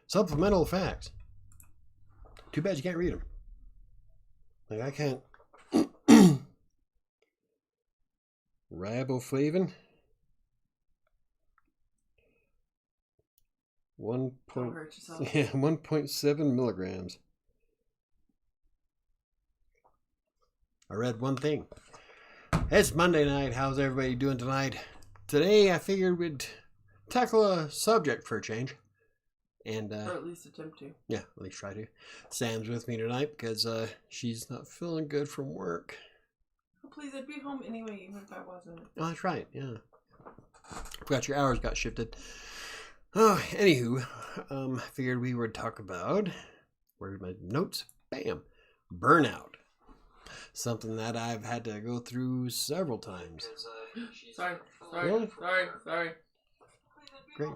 Supplemental facts. Too bad you can't read them. Like I can't. Riboflavin. 1.7 milligrams. I read one thing. It's Monday night. How's everybody doing tonight? Today I figured we'd tackle a subject for a change. And or at least attempt to. Yeah, at least try to. Sam's with me tonight because she's not feeling good from work. Oh, please, I'd be home anyway, even if I wasn't. Oh, that's right, yeah. Forgot your hours got shifted. Oh, anywho, figured we would talk about, where's my notes? Bam! Burnout. Something that I've had to go through several times. Sorry. Great.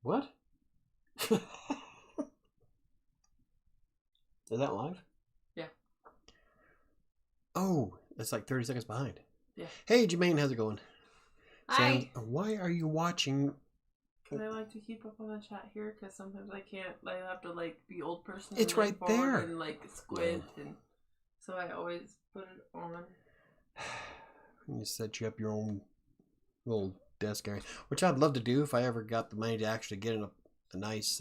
What? Is that live? Yeah. Oh, that's like 30 seconds behind. Yeah. Hey, Jermaine, how's it going? Hi. Sam, why are you watching? Because I like to keep up on the chat here, because sometimes I can't, I have to, be old person. It's right there. And, squint, and so I always put it on. You set you up your own little desk area, which I'd love to do if I ever got the money to actually get in a nice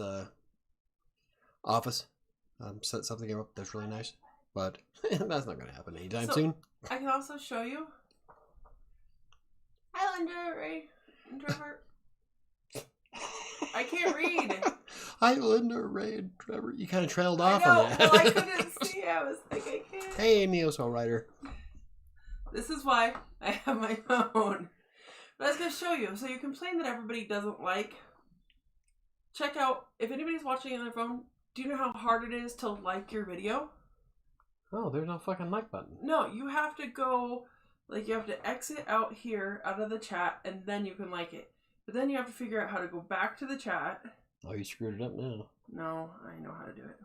office. Set something up that's really nice, but that's not going to happen anytime soon. I can also show you. Hi, Linda, Ray, introvert. I can't read. Hi, Linda, Ray, and Trevor. You kind of trailed off on that. Well, I couldn't see. I was like, I can't. Hey, Neo-Soul Writer. This is why I have my phone. But I was going to show you. So you complain that everybody doesn't like. Check out, if anybody's watching on their phone, do you know how hard it is to like your video? Oh, there's no fucking like button. No, you have to go, you have to exit out here, out of the chat, and then you can like it. But then you have to figure out how to go back to the chat. Oh, you screwed it up now. No, I know how to do it.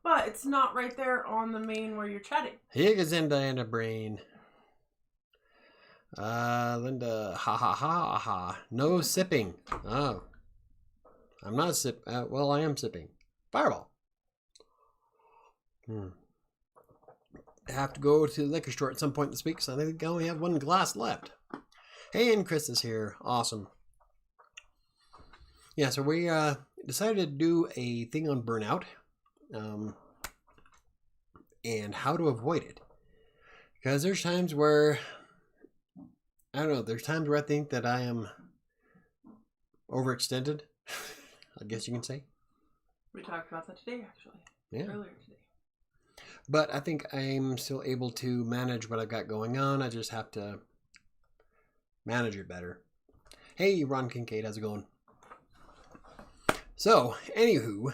But it's not right there on the main where you're chatting. Here goes in Diana Brain. Linda, ha. No sipping. Oh. I'm not well, I am sipping. Fireball. I have to go to the liquor store at some point this week, so I think I only have one glass left. Hey, and Chris is here. Awesome. Yeah, so we decided to do a thing on burnout and how to avoid it. Because there's times where, I don't know, there's times where I think that I am overextended, I guess you can say. We talked about that today, actually. Yeah. Earlier today. But I think I'm still able to manage what I've got going on. I just have to manage it better. Hey, Ron Kincaid, how's it going? So, anywho,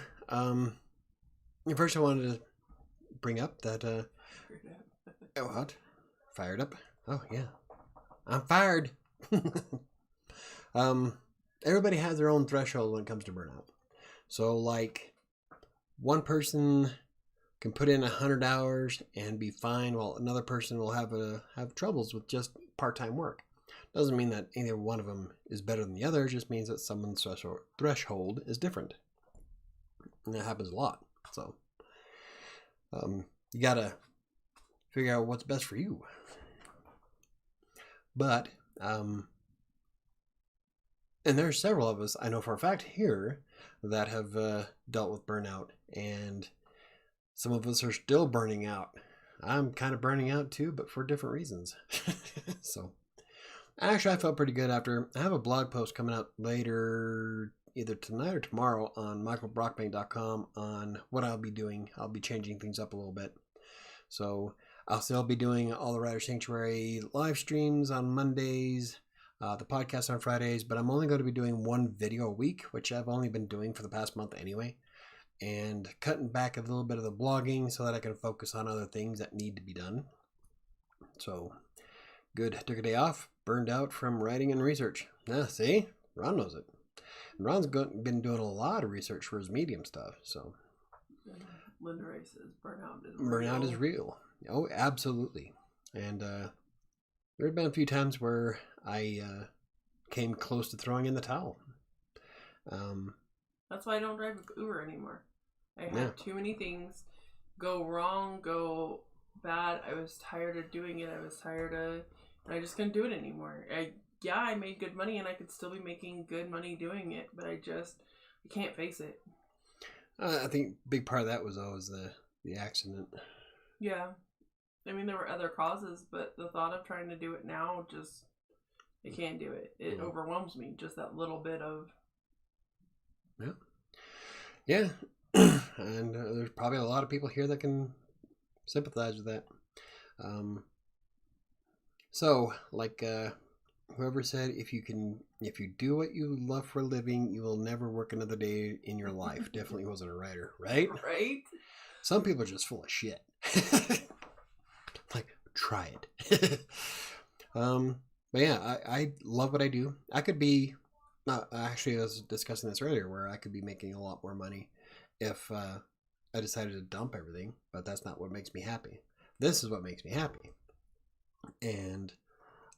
first I wanted to bring up that, what? Fired up? Oh, yeah. I'm fired. Everybody has their own threshold when it comes to burnout. So, one person can put in 100 hours and be fine, while another person will have troubles with just part-time work. Doesn't mean that either one of them is better than the other. It just means that someone's threshold is different. And that happens a lot. So, you gotta figure out what's best for you. But, and there's several of us, I know for a fact here, that have dealt with burnout. And some of us are still burning out. I'm kind of burning out too, but for different reasons. So, actually, I felt pretty good after. I have a blog post coming out later, either tonight or tomorrow, on michaelbrockbank.com on what I'll be doing. I'll be changing things up a little bit. So, I'll still be doing all the WriterSanctuary live streams on Mondays, the podcast on Fridays, but I'm only going to be doing one video a week, which I've only been doing for the past month anyway, and cutting back a little bit of the blogging so that I can focus on other things that need to be done. So, good. Took a day off, burned out from writing and research. Yeah, see? Ron knows it. And Ron's been doing a lot of research for his Medium stuff, so. Linda Ray says burnout is real. Burnout is real. Oh, absolutely. And there have been a few times where I came close to throwing in the towel. That's why I don't drive Uber anymore. I had Yeah. too many things go wrong, go bad. I was tired of doing it. And I just couldn't do it anymore. I made good money and I could still be making good money doing it, but I can't face it. I think a big part of that was always the accident. Yeah. I mean, there were other causes, but the thought of trying to do it now I can't do it. It overwhelms me, just that little bit of... Yeah. And there's probably a lot of people here that can sympathize with that. So, like whoever said, if you do what you love for a living, you will never work another day in your life. Definitely wasn't a writer, right? Right? Some people are just full of shit. Like, try it. But yeah, I love what I do. I could be, actually I was discussing this earlier, where I could be making a lot more money if I decided to dump everything, but that's not what makes me happy. This is what makes me happy. And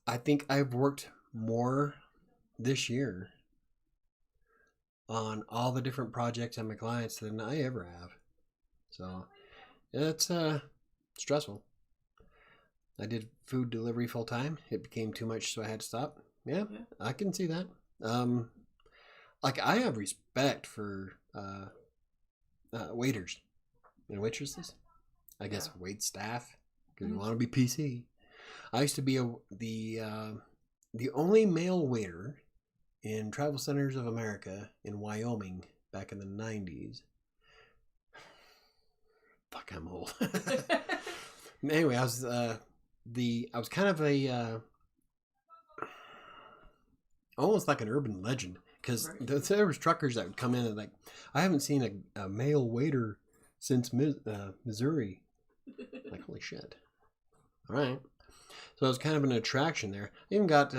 I think I've worked more this year on all the different projects and my clients than I ever have. So it's stressful. I did food delivery full time. It became too much, so I had to stop. Yeah. I can see that. Like, I have respect for waiters and waitresses. I guess wait staff, because you want to be PC. I used to be the only male waiter in Travel Centers of America in Wyoming back in the 90s. Fuck, I'm old. Anyway, I was kind of a almost like an urban legend, because there was truckers that would come in and like, I haven't seen a male waiter since Missouri. Like, holy shit. All right. So it was kind of an attraction there. I even got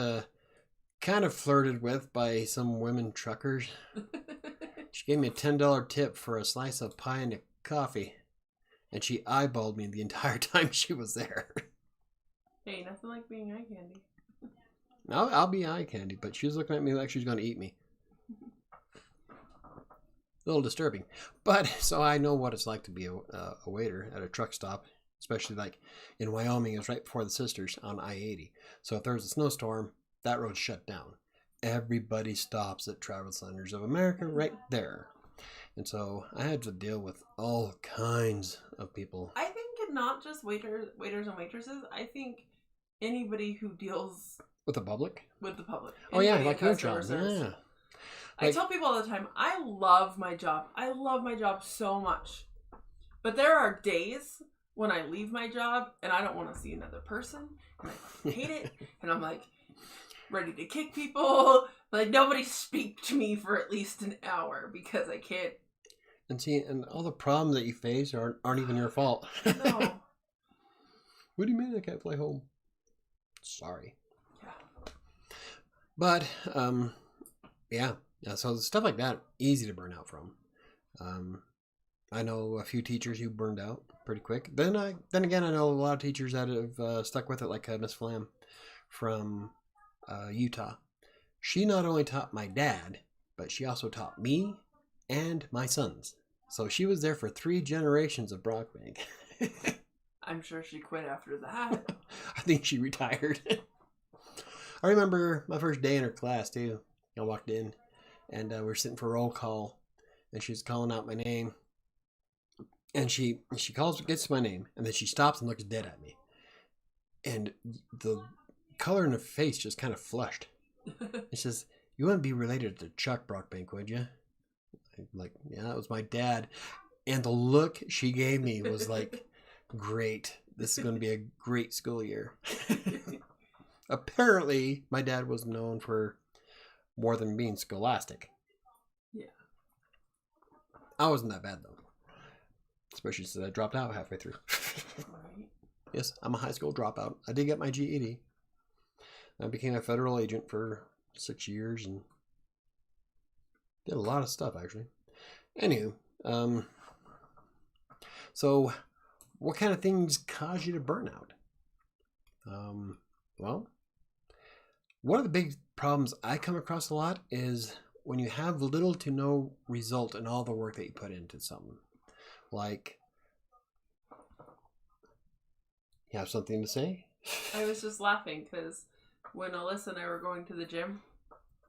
kind of flirted with by some women truckers. She gave me a $10 tip for a slice of pie and a coffee. And she eyeballed me the entire time she was there. Hey, nothing like being eye candy. I'll be eye candy, but she was looking at me like she was going to eat me. A little disturbing. But, so I know what it's like to be a waiter at a truck stop. Especially like in Wyoming, it was right before the Sisters on I-80. So if there was a snowstorm, that road's shut down. Everybody stops at Travel Centers of America right there. And so I had to deal with all kinds of people. I think not just waiters and waitresses. I think anybody who deals with the public. Oh yeah, like your job. Yeah. I tell people all the time, I love my job. I love my job so much. But there are days when I leave my job and I don't want to see another person and I hate it and I'm like ready to kick people. Like, nobody speak to me for at least an hour because I can't. And see, and all the problems that you face aren't even your fault. No. What do you mean I can't fly home? Sorry. Yeah. But yeah. So stuff like that, easy to burn out from. I know a few teachers who burned out pretty quick. Then again, I know a lot of teachers that have stuck with it, like Miss Flam from Utah. She not only taught my dad, but she also taught me and my sons. So she was there for 3 generations of Brockbank. I'm sure she quit after that. I think she retired. I remember my first day in her class too. I walked in and we were sitting for roll call and she was calling out my name. And she gets my name, and then she stops and looks dead at me. And the color in her face just kind of flushed. She says, "You wouldn't be related to Chuck Brockbank, would you?" I'm like, yeah, that was my dad. And the look she gave me was like, great. This is going to be a great school year. Apparently, my dad was known for more than being scholastic. Yeah. I wasn't that bad, though. Especially since I dropped out halfway through. Right. Yes, I'm a high school dropout. I did get my GED. I became a federal agent for 6 years and did a lot of stuff, actually. Anywho, so what kind of things cause you to burn out? Well, one of the big problems I come across a lot is when you have little to no result in all the work that you put into something. Like, you have something to say? I was just laughing because when Alyssa and I were going to the gym,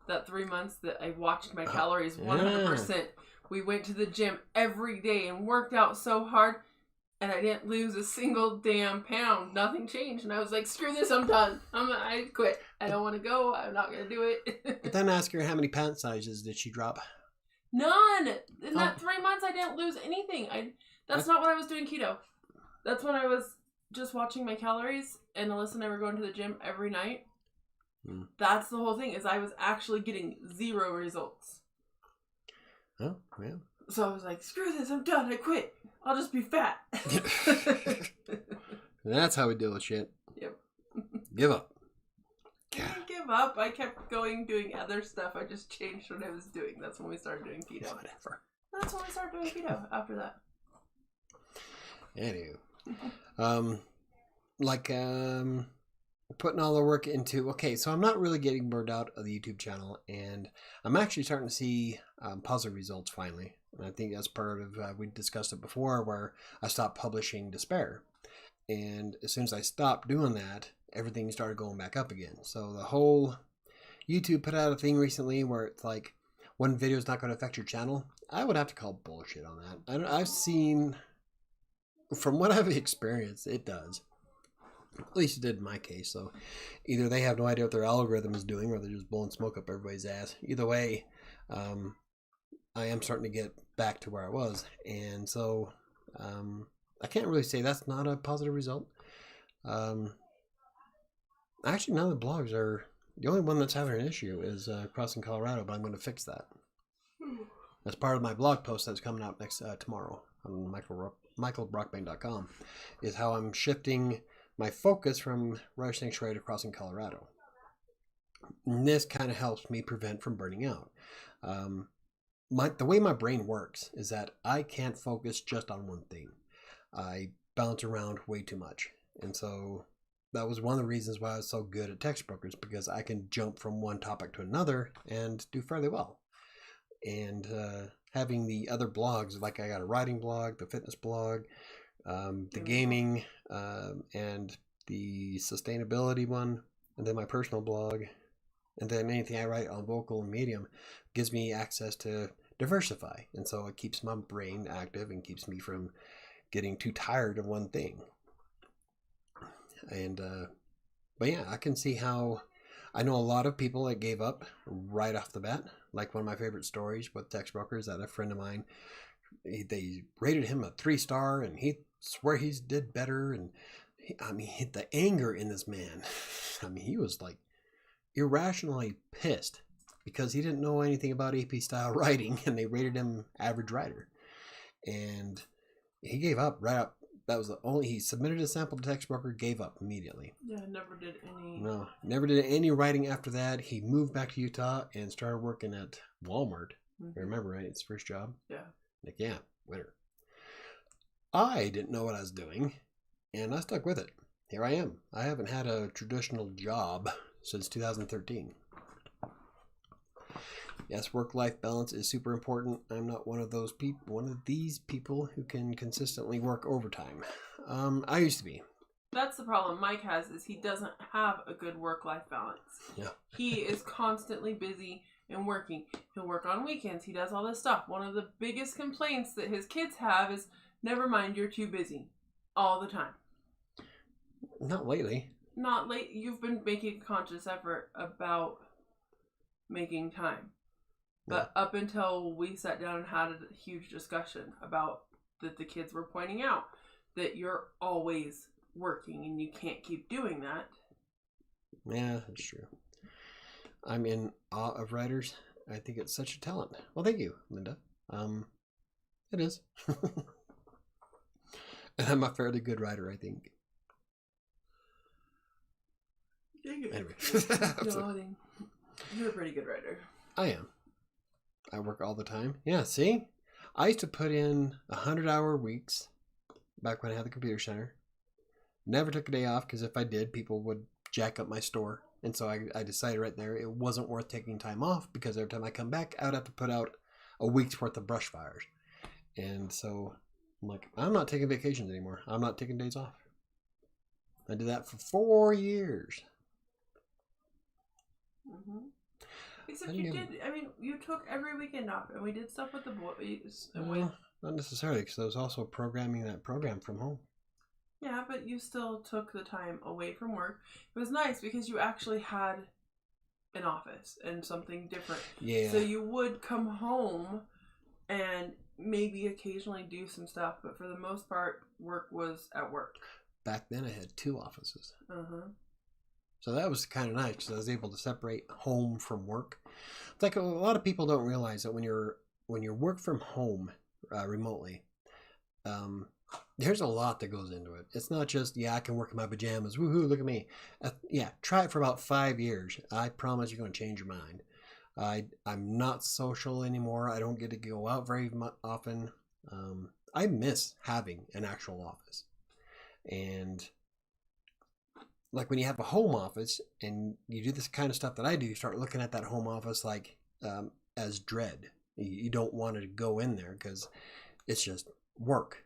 that 3 months that I watched my calories 100%, we went to the gym every day and worked out so hard, and I didn't lose a single damn pound. Nothing changed, and I was like, screw this, I'm done. I quit. I don't want to go. I'm not going to do it. But then ask her how many pound sizes did she drop? None. In that 3 months, I didn't lose anything. That's not when I was doing keto. That's when I was just watching my calories, and Alyssa and I were going to the gym every night. That's the whole thing, is I was actually getting 0 results. Oh, yeah. So I was like, screw this, I'm done, I quit. I'll just be fat. That's how we deal with shit. Yep. Give up. I didn't give up. I kept doing other stuff. I just changed what I was doing. That's when we started doing keto. Whatever. That's when we started doing keto after that. Anywho. Putting all the work into, okay, so I'm not really getting burned out of the YouTube channel, and I'm actually starting to see positive results finally. And I think that's part of, we discussed it before, where I stopped publishing despair. And as soon as I stopped doing that, everything started going back up again. So the whole YouTube put out a thing recently where it's like, one video is not going to affect your channel. I would have to call bullshit on that. I've seen, from what I've experienced, it does. At least it did in my case. So either they have no idea what their algorithm is doing, or they're just blowing smoke up everybody's ass. Either way, I am starting to get back to where I was. And so I can't really say that's not a positive result. Actually, none of the blogs are. The only one that's having an issue is Crossing Colorado, but I'm going to fix that. That's part of my blog post that's coming out next tomorrow on michaelbrockbane.com, is how I'm shifting my focus from WriterSanctuary to Crossing Colorado. And this kind of helps me prevent from burning out. The way my brain works is that I can't focus just on one thing. I bounce around way too much. And so that was one of the reasons why I was so good at text brokers, because I can jump from one topic to another and do fairly well. And having the other blogs, like I got a writing blog, the fitness blog, the gaming, and the sustainability one, and then my personal blog, and then anything I write on Vocal and Medium gives me access to diversify. And so it keeps my brain active and keeps me from getting too tired of one thing. And, but yeah, I can see how, I know a lot of people that gave up right off the bat. Like one of my favorite stories with text brokers, that a friend of mine, they rated him a 3-star, and he swear he's did better. And the anger in this man, he was like irrationally pissed because he didn't know anything about AP style writing, and they rated him average writer. And he gave up right up. That was the only, he submitted a sample to text broker, gave up immediately. Yeah, never did any. No, never did any writing after that. He moved back to Utah and started working at Walmart. I remember, right? It's his first job. Yeah. Like, yeah, winner. I didn't know what I was doing, and I stuck with it. Here I am. I haven't had a traditional job since 2013. Yes, work-life balance is super important. I'm not one of these people who can consistently work overtime. I used to be. That's the problem Mike has, is he doesn't have a good work-life balance. Yeah. He is constantly busy and working. He'll work on weekends. He does all this stuff. One of the biggest complaints that his kids have is, never mind, you're too busy. All the time. Not lately. Not late. You've been making a conscious effort about making time. But up until we sat down and had a huge discussion about that, the kids were pointing out that you're always working and you can't keep doing that. Yeah, that's true. I'm in awe of writers. I think it's such a talent. Well, thank you, Linda. It is. And I'm a fairly good writer, I think. Anyway. No, you're a pretty good writer. I am. I work all the time. Yeah, see? I used to put in 100-hour weeks back when I had the computer center. Never took a day off, because if I did, people would jack up my store. And so I decided right there it wasn't worth taking time off, because every time I come back, I would have to put out a week's worth of brush fires. And so I'm like, I'm not taking vacations anymore. I'm not taking days off. I did that for 4 years. Mm-hmm. Except you did. I mean, you took every weekend off, and we did stuff with the boys. Well, not necessarily, because I was also programming that program from home. Yeah, but you still took the time away from work. It was nice because you actually had an office and something different. Yeah. So you would come home and maybe occasionally do some stuff, but for the most part, work was at work. Back then, I had 2 offices. Uh-huh. So that was kind of nice, because I was able to separate home from work. It's like a lot of people don't realize that when you work from home remotely, there's a lot that goes into it. It's not just, I can work in my pajamas. Woohoo, look at me. Try it for about 5 years. I promise you're going to change your mind. I'm not social anymore. I don't get to go out very often. I miss having an actual office. And like when you have a home office and you do this kind of stuff that I do, you start looking at that home office like as dread. You don't want to go in there because it's just work.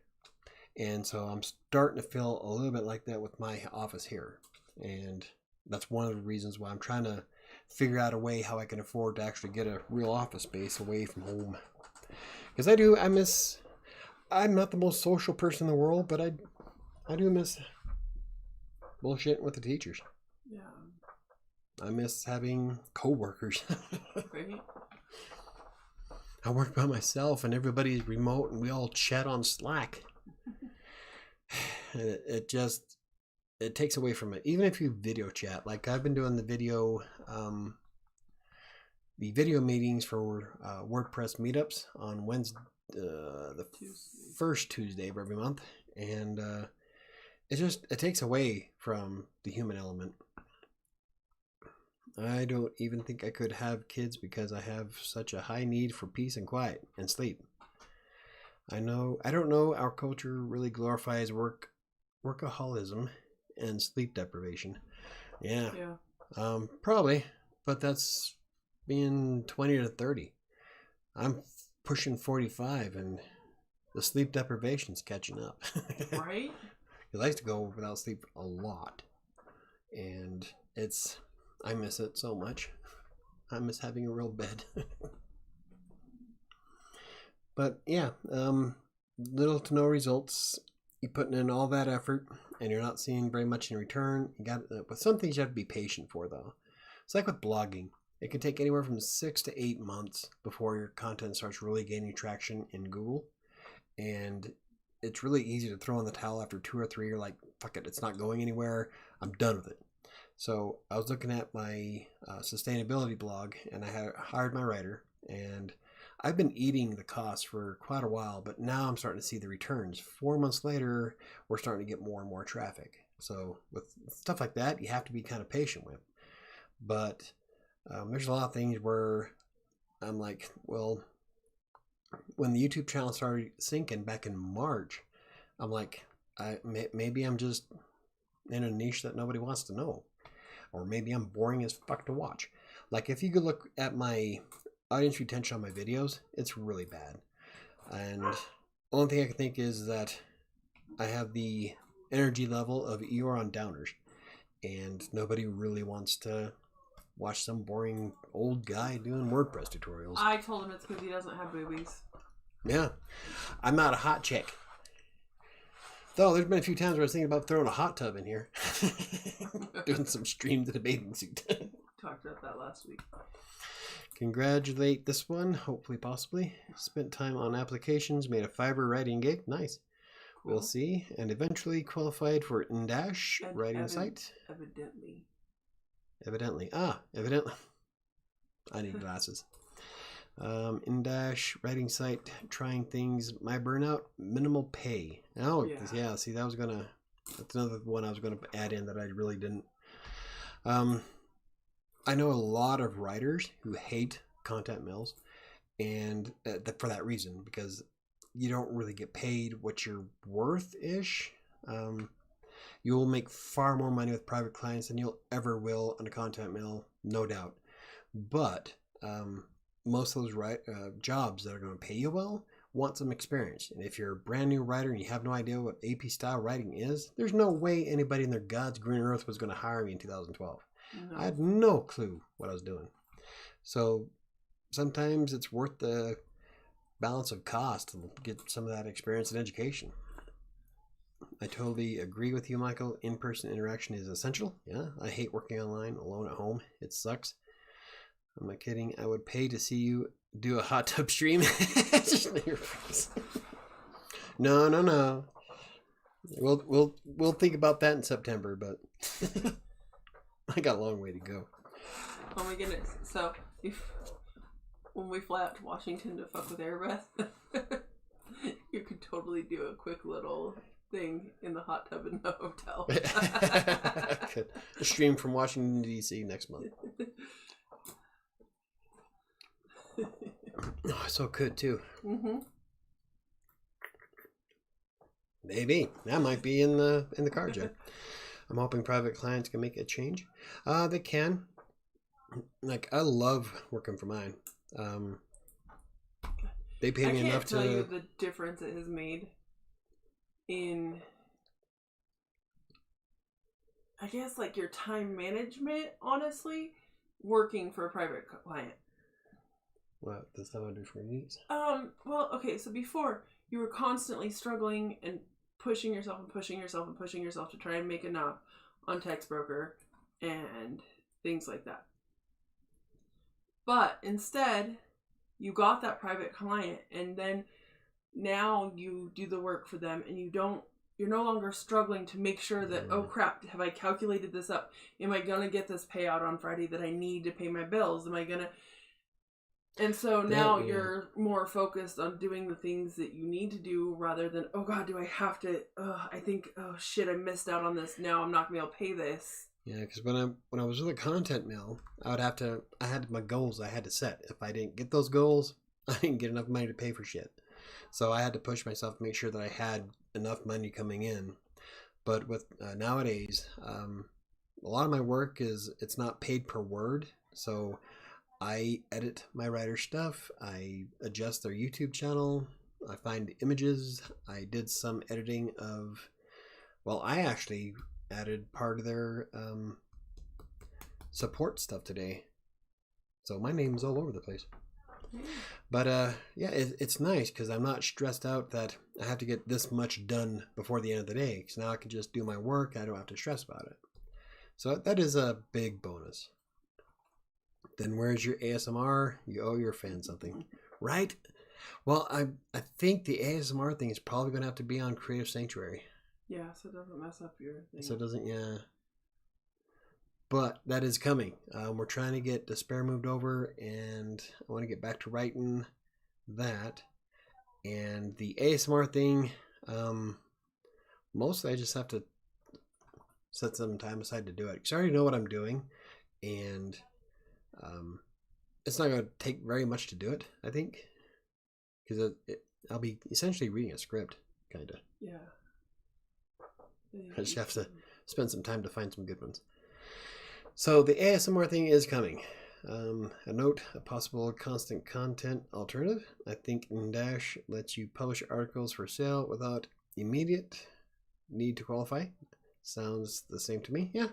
And so I'm starting to feel a little bit like that with my office here. And that's one of the reasons why I'm trying to figure out a way how I can afford to actually get a real office space away from home. Because I'm not the most social person in the world, but I do miss bullshit with the teachers. Yeah. I miss having co-workers. Right. I work by myself and everybody's remote and we all chat on Slack. It takes away from it. Even if you video chat, like I've been doing the video meetings for WordPress meetups on Wednesday, the first Tuesday of every month, and it takes away from the human element. I don't even think I could have kids because I have such a high need for peace and quiet and sleep. I don't know, our culture really glorifies workaholism and sleep deprivation. Yeah. Probably, but that's being 20 to 30. I'm pushing 45 and the sleep deprivation's catching up. Right? Because I used to go without sleep a lot. And I miss it so much. I miss having a real bed. But yeah, little to no results. You're putting in all that effort and you're not seeing very much in return. But some things you have to be patient for, though. It's like with blogging. It can take anywhere from 6 to 8 months before your content starts really gaining traction in Google. And it's really easy to throw in the towel after 2 or 3. You're like, fuck it, it's not going anywhere. I'm done with it. So I was looking at my sustainability blog and I had hired my writer, and I've been eating the cost for quite a while, but now I'm starting to see the returns. 4 months later, we're starting to get more and more traffic. So with stuff like that, you have to be kind of patient with. But there's a lot of things where I'm like, well, when the YouTube channel started sinking back in March, I'm like, maybe I'm just in a niche that nobody wants to know. Or maybe I'm boring as fuck to watch. Like if you could look at my audience retention on my videos, it's really bad. And the only thing I can think is that I have the energy level of Eeyore on Downers. And nobody really wants to watch some boring old guy doing WordPress tutorials. I told him it's because he doesn't have boobies. Yeah. I'm not a hot chick. Though there's been a few times where I was thinking about throwing a hot tub in here. Doing some streams in a bathing suit. Talked about that last week. Congratulate this one, hopefully, possibly. Spent time on applications, made a Fiverr writing gig. Nice. Cool. We'll see. And eventually qualified for Indash writing site. Evidently. Evidently. I need glasses. Indash writing site, trying things. My Burnout, minimal pay. Oh, yeah. See, that's another one I was gonna add in that I really didn't. I know a lot of writers who hate content mills, and for that reason, because you don't really get paid what you're worth ish. You will make far more money with private clients than you'll ever will on a content mill, no doubt. But most of those jobs that are going to pay you well want some experience. And if you're a brand new writer and you have no idea what AP style writing is, there's no way anybody in their God's green earth was going to hire me in 2012. No. I had no clue what I was doing. So sometimes it's worth the balance of cost to get some of that experience and education. I totally agree with you, Michael. In-person interaction is essential. Yeah, I hate working online alone at home. It sucks. I'm not kidding. I would pay to see you do a hot tub stream. No. We'll think about that in September, but I got a long way to go. Oh my goodness. So when we fly out to Washington to fuck with Airbus, you could totally do a quick little thing in the hot tub in the hotel. A stream from Washington, D.C. next month. Oh, so could too. Mm-hmm. Maybe that might be in the cards. Yeah. I'm hoping private clients can make a change. They can. Like, I love working for mine. They pay me enough to. I can't tell you the difference it has made in, I guess, like your time management. Honestly, working for a private client. What does that do for you? Well, okay, so before you were constantly struggling and pushing yourself to try and make enough on TextBroker and things like that. But instead, you got that private client, and then now you do the work for them, and you're no longer struggling to make sure that, oh crap, have I calculated this up? Am I gonna get this payout on Friday that I need to pay my bills? Am I gonna... And so now you're more focused on doing the things that you need to do rather than, oh God, do I have to, I think, oh shit, I missed out on this. Now I'm not going to be able to pay this. Yeah, because when I was with a content mill, I had my goals I had to set. If I didn't get those goals, I didn't get enough money to pay for shit. So I had to push myself to make sure that I had enough money coming in. But with nowadays, a lot of my work it's not paid per word. So I edit my writer stuff. I adjust their YouTube channel. I find images. I did some editing of, well, I actually added part of their support stuff today. So my name's all over the place. But yeah, it's nice because I'm not stressed out that I have to get this much done before the end of the day. Because now I can just do my work. I don't have to stress about it. So that is a big bonus. Then where's your ASMR? You owe your fans something, right? Well, I think the ASMR thing is probably going to have to be on WriterSanctuary. Yeah, so it doesn't mess up your thing. So it doesn't, yeah. But that is coming. We're trying to get Despair moved over, and I want to get back to writing that. And the ASMR thing, mostly I just have to set some time aside to do it. Because I already know what I'm doing, and it's not going to take very much to do it, I think. Because I'll be essentially reading a script, kind of. Yeah. I just have to spend some time to find some good ones. So the ASMR thing is coming. A note, a possible constant content alternative. I think Dash lets you publish articles for sale without immediate need to qualify. Sounds the same to me. Yeah,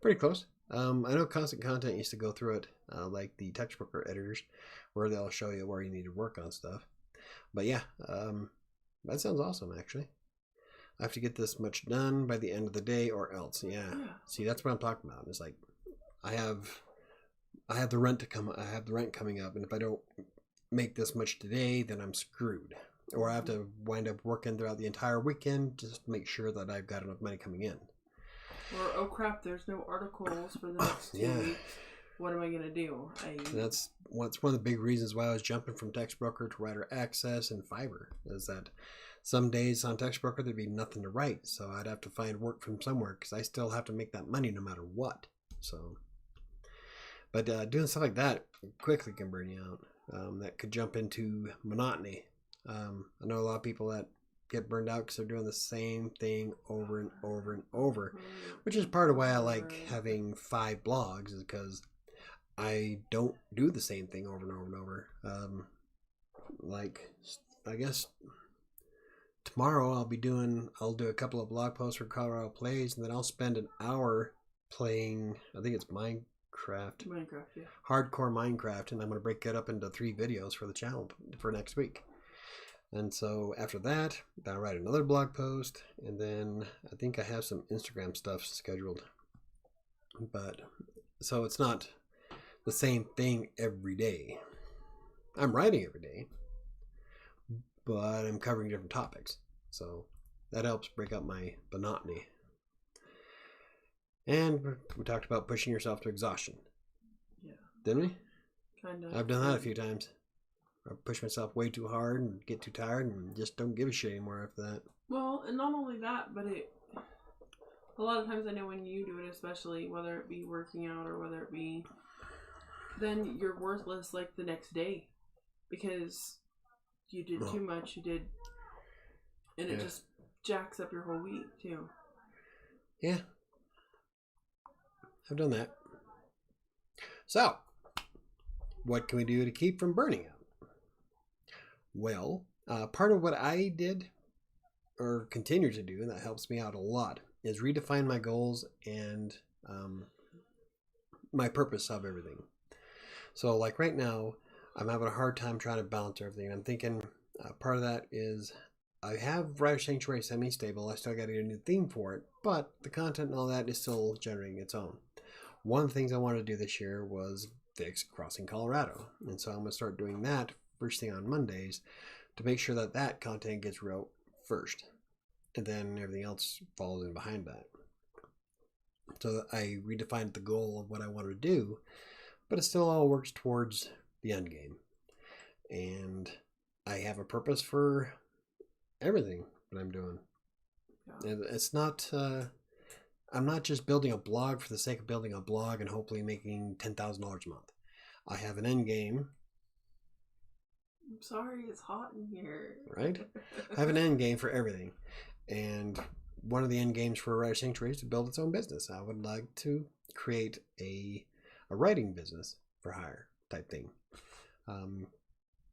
pretty close. I know constant content used to go through it, like the TextBroker editors, where they'll show you where you need to work on stuff. But yeah, that sounds awesome, actually. I have to get this much done by the end of the day or else. Yeah. See, that's what I'm talking about. It's like I have the rent to come. I have the rent coming up, and if I don't make this much today, then I'm screwed. Or I have to wind up working throughout the entire weekend just to make sure that I've got enough money coming in. Or, oh crap, there's no articles for the next 2 weeks. What am I going to do? That's one of the big reasons why I was jumping from TextBroker to Writer Access and Fiverr, is that some days on TextBroker there'd be nothing to write, so I'd have to find work from somewhere because I still have to make that money no matter what. So, but doing stuff like that quickly can burn you out. That could jump into monotony. I know a lot of people that get burned out because they're doing the same thing over and over and over, which is part of why I like having 5 blogs, is because I don't do the same thing over and over and over. Like, I guess tomorrow I'll do a couple of blog posts for Colorado Plays, and then I'll spend an hour playing, I think it's Minecraft, yeah. Hardcore Minecraft, and I'm going to break it up into 3 videos for the channel for next week. And so after that, I'll write another blog post, and then I think I have some Instagram stuff scheduled. But so it's not the same thing every day. I'm writing every day, but I'm covering different topics. So that helps break up my monotony. And we talked about pushing yourself to exhaustion. Yeah. Didn't we? Kind of. I've done that a few times. I push myself way too hard and get too tired and just don't give a shit anymore after that. Well, and not only that, but a lot of times I know when you do it, especially whether it be working out or whether it be, then you're worthless like the next day because you did too much. And it just jacks up your whole week too. Yeah. I've done that. So, what can we do to keep from burning out? Well, part of what I did or continue to do, and that helps me out a lot, is redefine my goals and my purpose of everything. So like right now, I'm having a hard time trying to balance everything. I'm thinking part of that is I have WriterSanctuary semi-stable. I still got to get a new theme for it, but the content and all that is still generating its own. One of the things I wanted to do this year was fix Crossing Colorado. And so I'm going to start doing that first thing on Mondays to make sure that that content gets wrote first. And then everything else falls in behind that. So I redefined the goal of what I wanted to do, but it still all works towards the end game. And I have a purpose for everything that I'm doing. Yeah. And it's not, I'm not just building a blog for the sake of building a blog and hopefully making $10,000 a month. I have an end game. I'm sorry, it's hot in here. Right? I have an end game for everything. And one of the end games for WriterSanctuary is to build its own business. I would like to create a writing business for hire type thing.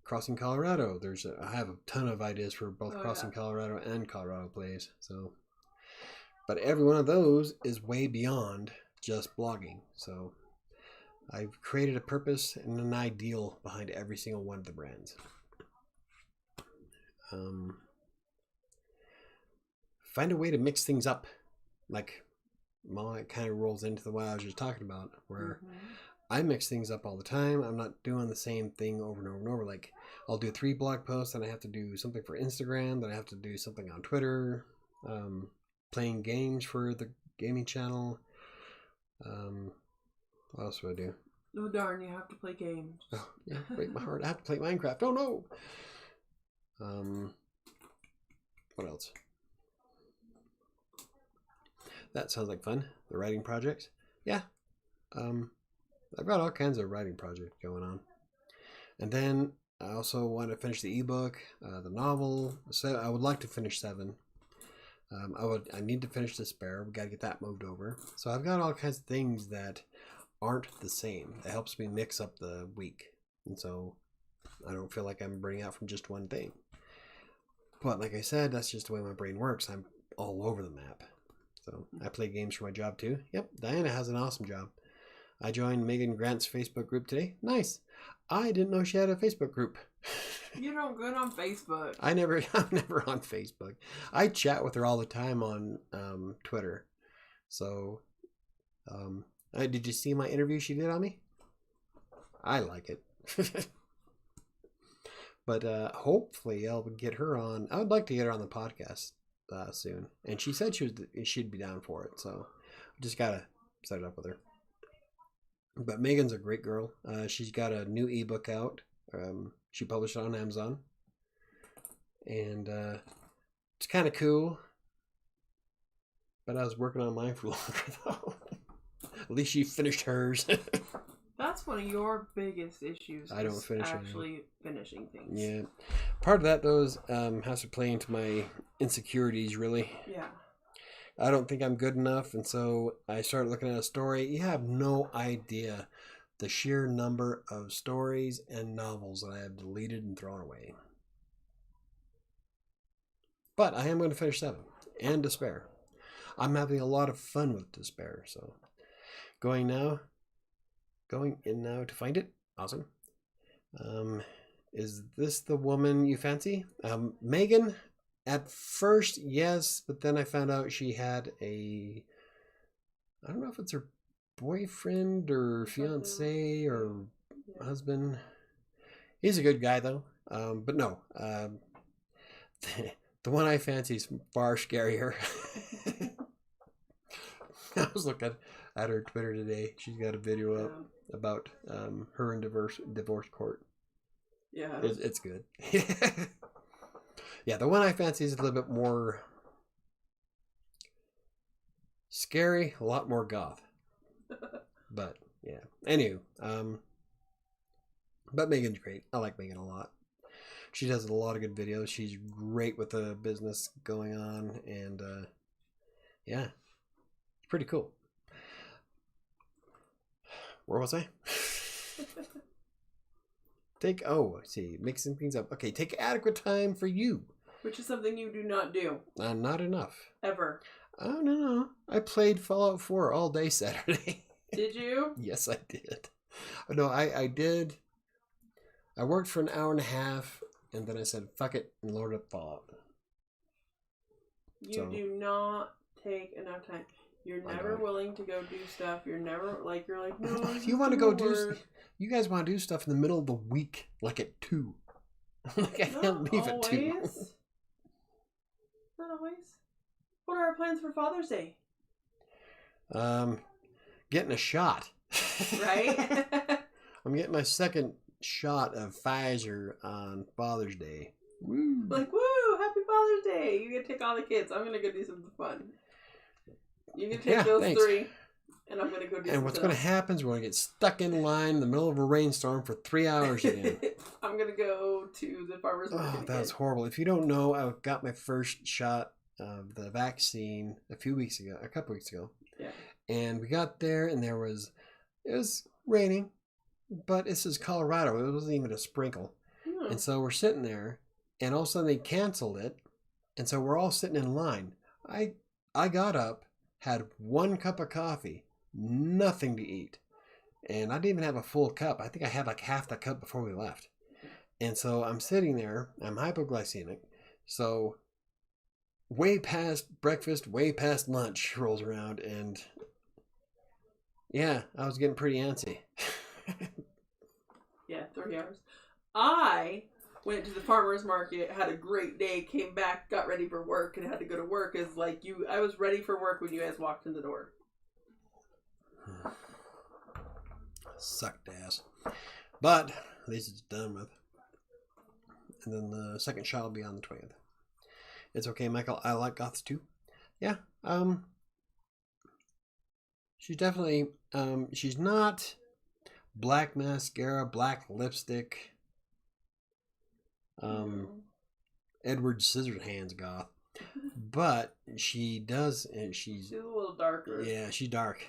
Crossing Colorado, I have a ton of ideas for both Crossing Colorado and Colorado Plays. So, but every one of those is way beyond just blogging. So I've created a purpose and an ideal behind every single one of the brands. Find a way to mix things up. Like, well, it kind of rolls into what I was just talking about, where I mix things up all the time. I'm not doing the same thing over and over and over. Like, I'll do 3 blog posts, and I have to do something for Instagram, then I have to do something on Twitter, playing games for the gaming channel. What else do I do? Oh, darn, you have to play games. Oh, yeah, break my heart. I have to play Minecraft. Oh, no! What else? That sounds like fun. The writing project. Yeah. I've got all kinds of writing projects going on. And then I also want to finish the ebook, the novel. So I would like to finish 7. I need to finish Despair. We got to get that moved over. So I've got all kinds of things that aren't the same. It helps me mix up the week. And so I don't feel like I'm burning out from just one thing. But like I said, that's just the way my brain works. I'm all over the map. So I play games for my job too. Yep, Diana has an awesome job. I joined Megan Grant's Facebook group today. Nice. I didn't know she had a Facebook group. You don't go on Facebook. I'm never on Facebook. I chat with her all the time on Twitter. So, did you see my interview she did on me? I like it. But hopefully I'll get her on. I would like to get her on the podcast soon. And she said she'd be down for it. So just got to set it up with her. But Megan's a great girl. She's got a new ebook out. She published it on Amazon. And it's kind of cool. But I was working on mine for longer, though. At least she finished hers. That's one of your biggest issues. I don't finish actually finishing things. Yeah. Part of that, though, is, has to play into my insecurities, really. Yeah. I don't think I'm good enough, and so I started looking at a story. You have no idea the sheer number of stories and novels that I have deleted and thrown away. But I am going to finish 7, and Despair. I'm having a lot of fun with Despair, so going in now to find it. Awesome. Is this the woman you fancy? Megan, at first, yes, but then I found out she had I don't know if it's her boyfriend or fiance or husband. He's a good guy, though. But no, the one I fancy is far scarier. I was looking at her Twitter today. She's got a video up about her in divorce court. Yeah. It's good. Yeah, the one I fancy is a little bit more scary, a lot more goth. But yeah. Anywho, but Megan's great. I like Megan a lot. She does a lot of good videos. She's great with the business going on, and yeah, it's pretty cool. Where was I? Mixing things up. Okay, take adequate time for you. Which is something you do not do. Not enough. Ever. Oh, no. I played Fallout 4 all day Saturday. Did you? Yes, I did. No, I did. I worked for an hour and a half, and then I said, fuck it, and loaded up Fallout. You do not take enough time. You're never willing to go do stuff. You're never, you're like, no. You want to go do... You guys want to do stuff in the middle of the week, like at 2. Like, I can't leave at 2. Not always. What are our plans for Father's Day? Getting a shot. Right? I'm getting my second shot of Pfizer on Father's Day. Woo! Like, woo! Happy Father's Day! You get to take all the kids. I'm gonna go do something fun. You can take those 3, and I'm gonna go do. And what's gonna happen is we're gonna get stuck in line in the middle of a rainstorm for 3 hours again. I'm gonna go to the farmer's market. Oh, that's horrible. If you don't know, I got my first shot of the vaccine a couple weeks ago. Yeah. And we got there, and it was raining, but this is Colorado. It wasn't even a sprinkle. Hmm. And so we're sitting there, and all of a sudden they canceled it, and so we're all sitting in line. I got up, had 1 cup of coffee, nothing to eat, and I didn't even have a full cup. I think I had like half the cup before we left. And so I'm sitting there, I'm hypoglycemic, so way past breakfast, way past lunch rolls around, and yeah, I was getting pretty antsy. Yeah, 3 hours. I went to the farmer's market, had a great day, came back, got ready for work, and had to go to work. I was ready for work when you guys walked in the door. Sucked ass. But at least it's done with. And then the second shot will be on the 20th. It's okay, Michael. I like goths too. Yeah. She's definitely she's not black mascara, black lipstick, Edward Scissorhands goth. But she does, and she's a little darker. Yeah, she's dark.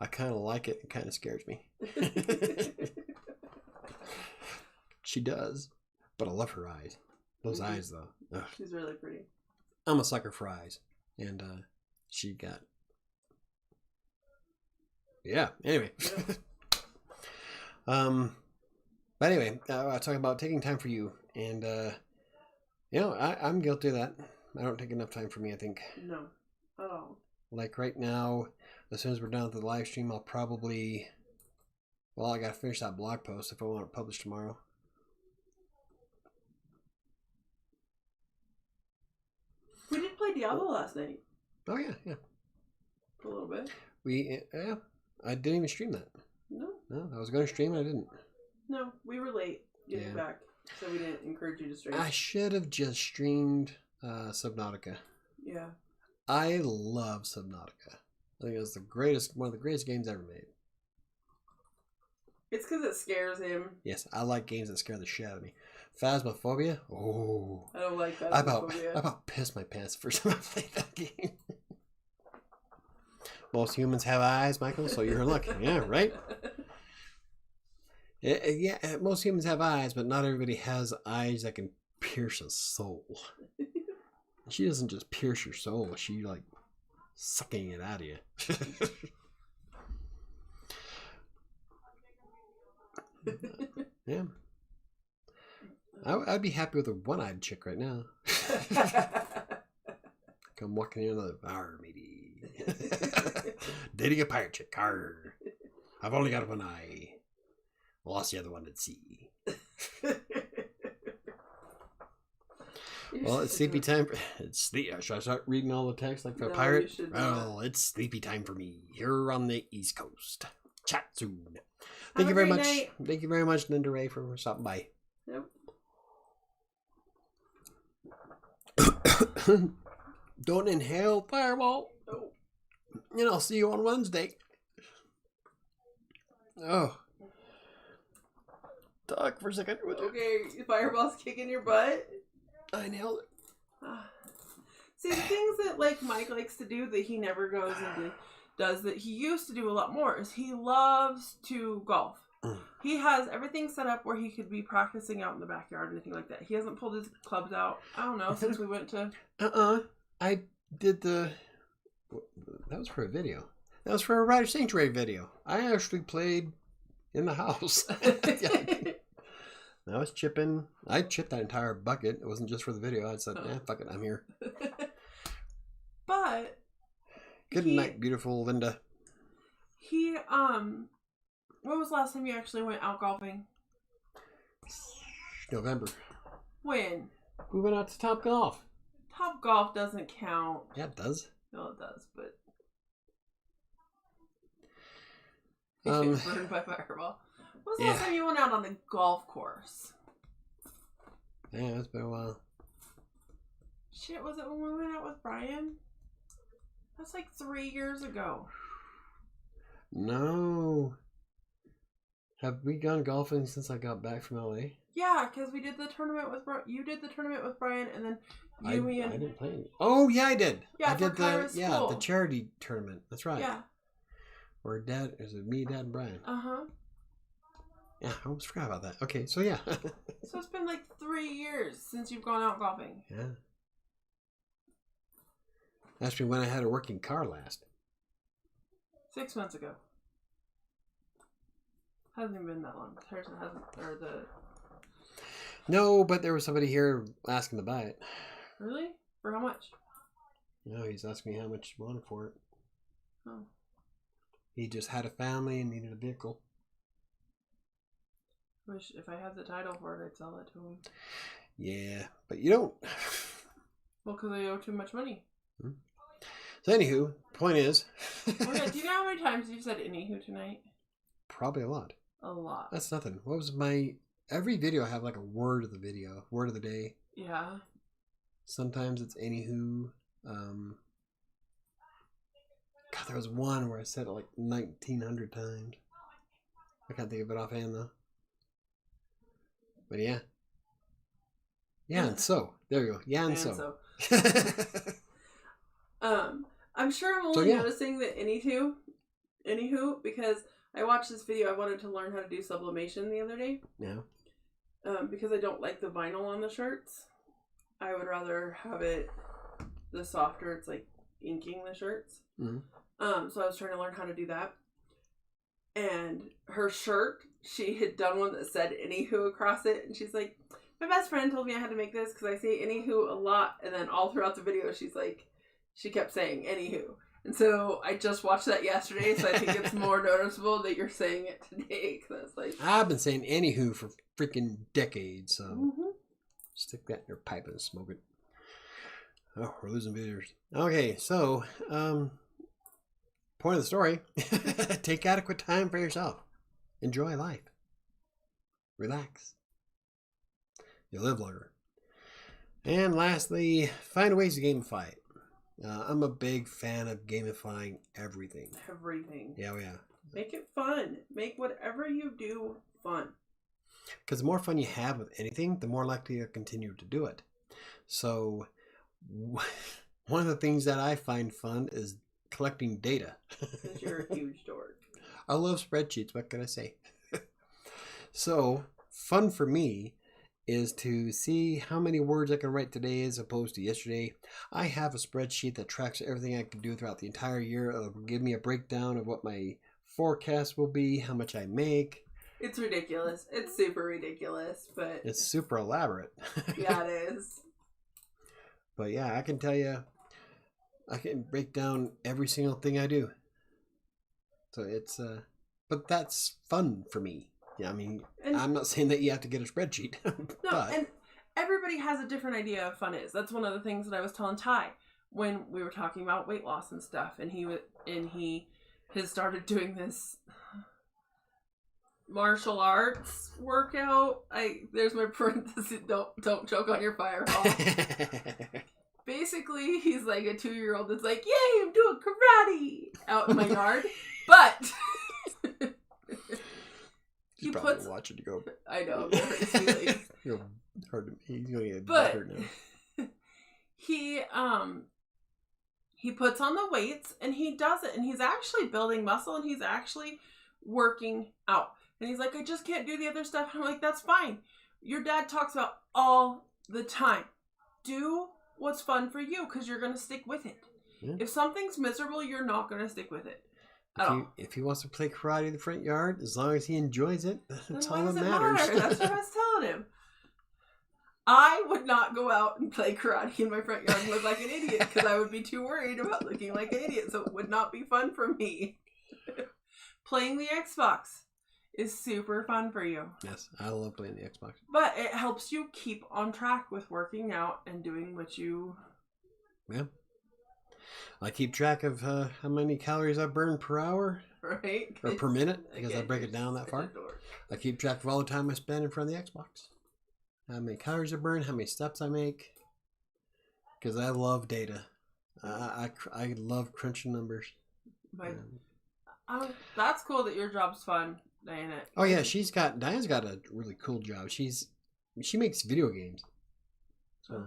I kind of like it. It kind of scares me. She does, but I love her eyes. Those eyes, though. Ugh. She's really pretty. I'm a sucker for eyes, and she got. Yeah. Anyway. Yeah. But anyway, I was talking about taking time for you, and I'm guilty of that. I don't take enough time for me, I think. No, at all. Like right now, as soon as we're done with the live stream, I'll probably. Well, I gotta finish that blog post if I want it published tomorrow. We did play Diablo last night. Oh yeah. A little bit. I didn't even stream that. No, I was going to stream it. I didn't. No, we were late getting back, so we didn't encourage you to stream. I should have just streamed Subnautica. Yeah. I love Subnautica. I think it's one of the greatest games ever made. It's because it scares him. Yes, I like games that scare the shit out of me. Phasmophobia? Oh. I don't like I phasmophobia. about pissed my pants the first time I played that game. Most humans have eyes, Michael, so you're lucky. Yeah, right? Yeah, most humans have eyes, but not everybody has eyes that can pierce a soul. She doesn't just pierce your soul, she like sucking it out of you. Yeah. I'd be happy with a one-eyed chick right now. Come walking in the bar, matey. Dating a pirate chick. Arr. I've only got one eye. Lost the other one at sea. Well, it's sleepy time. Should I start reading all the text like for a pirate? Well, it's sleepy time for me here on the East Coast. Chat soon. Thank you very much. Night. Thank you very much, Linda Ray, for stopping by. Yep. Don't inhale fireball. Oh. And I'll see you on Wednesday. Oh. Talk for a second. Okay, fireball's kicking your butt. I inhaled it. See, the things that like Mike likes to do that he never goes and does that he used to do a lot more is he loves to golf. He has everything set up where he could be practicing out in the backyard or anything like that. He hasn't pulled his clubs out, I don't know, since we went to... I did the... That was for a video. That was for a WriterSanctuary video. I actually played in the house. I was chipping. I chipped that entire bucket. It wasn't just for the video. I said, fuck it, I'm here. But... Good night, beautiful Linda. He, when was the last time you actually went out golfing? November. When? We went out to Top Golf. Top Golf doesn't count. Yeah, it does. No, it does, but... Burned by fireball. When was the last time you went out on a golf course? Yeah, it's been a while. Shit, was it when we went out with Brian? That's like 3 years ago. No. Have we gone golfing since I got back from LA? Yeah, because we did the tournament with you did the tournament with Brian, and then me and... I didn't play any. Oh yeah, I did. Yeah, I did school. the charity tournament. That's right. Yeah. Or Dad, is it me, Dad, and Brian? Yeah, I almost forgot about that. Okay, so yeah. So it's been like 3 years since you've gone out golfing. Yeah. Asked me when I had a working car last. 6 months ago. Hasn't even been that long. Harrison hasn't, or the... No, but there was somebody here asking to buy it. Really? For how much? No, he's asking me how much he wanted for it. Oh. He just had a family and needed a vehicle. Wish if I had the title for it, I'd sell it to him. Yeah, but you don't. Well, because I owe too much money. So anywho, point is... Okay, do you know how many times you've said anywho tonight? Probably a lot. A lot. That's nothing. What was my... Every video I have like a word of the video. Word of the day. Yeah. Sometimes it's anywho. God, there was one where I said it like 1,900 times. I can't think of it offhand though. But yeah. Yeah, and so. There you go. Yeah, and so. I'm sure I'm only noticing the anywho, because I watched this video. I wanted to learn how to do sublimation the other day. Yeah. Because I don't like the vinyl on the shirts. I would rather have it the softer. It's like inking the shirts. Mm-hmm. So I was trying to learn how to do that. And her shirt, she had done one that said anywho across it. And she's like, my best friend told me I had to make this because I say anywho a lot. And then all throughout the video, she's like, she kept saying anywho. And so I just watched that yesterday, so I think it's more noticeable that you're saying it today. Cause like, I've been saying anywho for freaking decades, so stick that in your pipe and smoke it. Oh, we're losing visitors. Okay, so, point of the story, take adequate time for yourself. Enjoy life. Relax. You'll live longer. And lastly, find ways to gamify it. I'm a big fan of gamifying everything. Everything. Yeah, oh yeah. Make it fun. Make whatever you do fun. Because the more fun you have with anything, the more likely you'll continue to do it. So one of the things that I find fun is collecting data. Because you're a huge dork. I love spreadsheets. What can I say? So fun for me is to see how many words I can write today as opposed to yesterday. I have a spreadsheet that tracks everything I can do throughout the entire year. It'll give me a breakdown of what my forecast will be, how much I make. It's ridiculous. It's super ridiculous, but... It's super elaborate. Yeah, it is. But yeah, I can tell you, I can break down every single thing I do. So it's, but that's fun for me. Yeah, I mean, and I'm not saying that you have to get a spreadsheet. No, and everybody has a different idea of fun is. That's one of the things that I was telling Ty when we were talking about weight loss and stuff, and he has started doing this martial arts workout. There's my parenthesis. Don't choke on your fireball. Basically, he's like a 2-year-old that's like, "Yay, I'm doing karate out in my yard," but. He's probably watching you go. I know. I'm hurt his feelings. Hard to, he's going to get better now. He puts on the weights and he does it, and he's actually building muscle and he's actually working out. And he's like, I just can't do the other stuff. And I'm like, that's fine. Your dad talks about all the time. Do what's fun for you because you're going to stick with it. Yeah. If something's miserable, you're not going to stick with it. If he wants to play karate in the front yard, as long as he enjoys it, that's all that matters. That's what I was telling him. I would not go out and play karate in my front yard and look like an idiot because I would be too worried about looking like an idiot, so it would not be fun for me. Playing the Xbox is super fun for you. Yes, I love playing the Xbox. But it helps you keep on track with working out and doing what you... Yeah. I keep track of how many calories I burn per hour. Right. Or per minute, because I break it down that far. I keep track of all the time I spend in front of the Xbox. How many calories I burn, how many steps I make. Because I love data. I love crunching numbers. That's cool that your job's fun, Diana. Oh yeah, Diana's got a really cool job. She makes video games. So.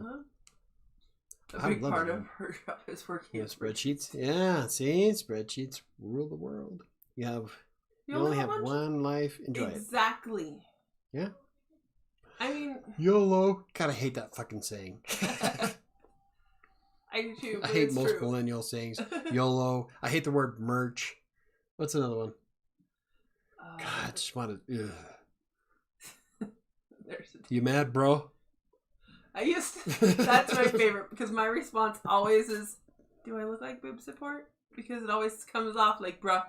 A big part of her job is working. Yeah, spreadsheets. Yeah, see, spreadsheets rule the world. You only have one life. Enjoy it. Exactly. Yeah. I mean, YOLO. Gotta hate that fucking saying. I do too. I hate most millennial sayings. YOLO. I hate the word merch. What's another one? God, I just want to. You mad, bro? That's my favorite because my response always is, do I look like boob support? Because it always comes off like bruh.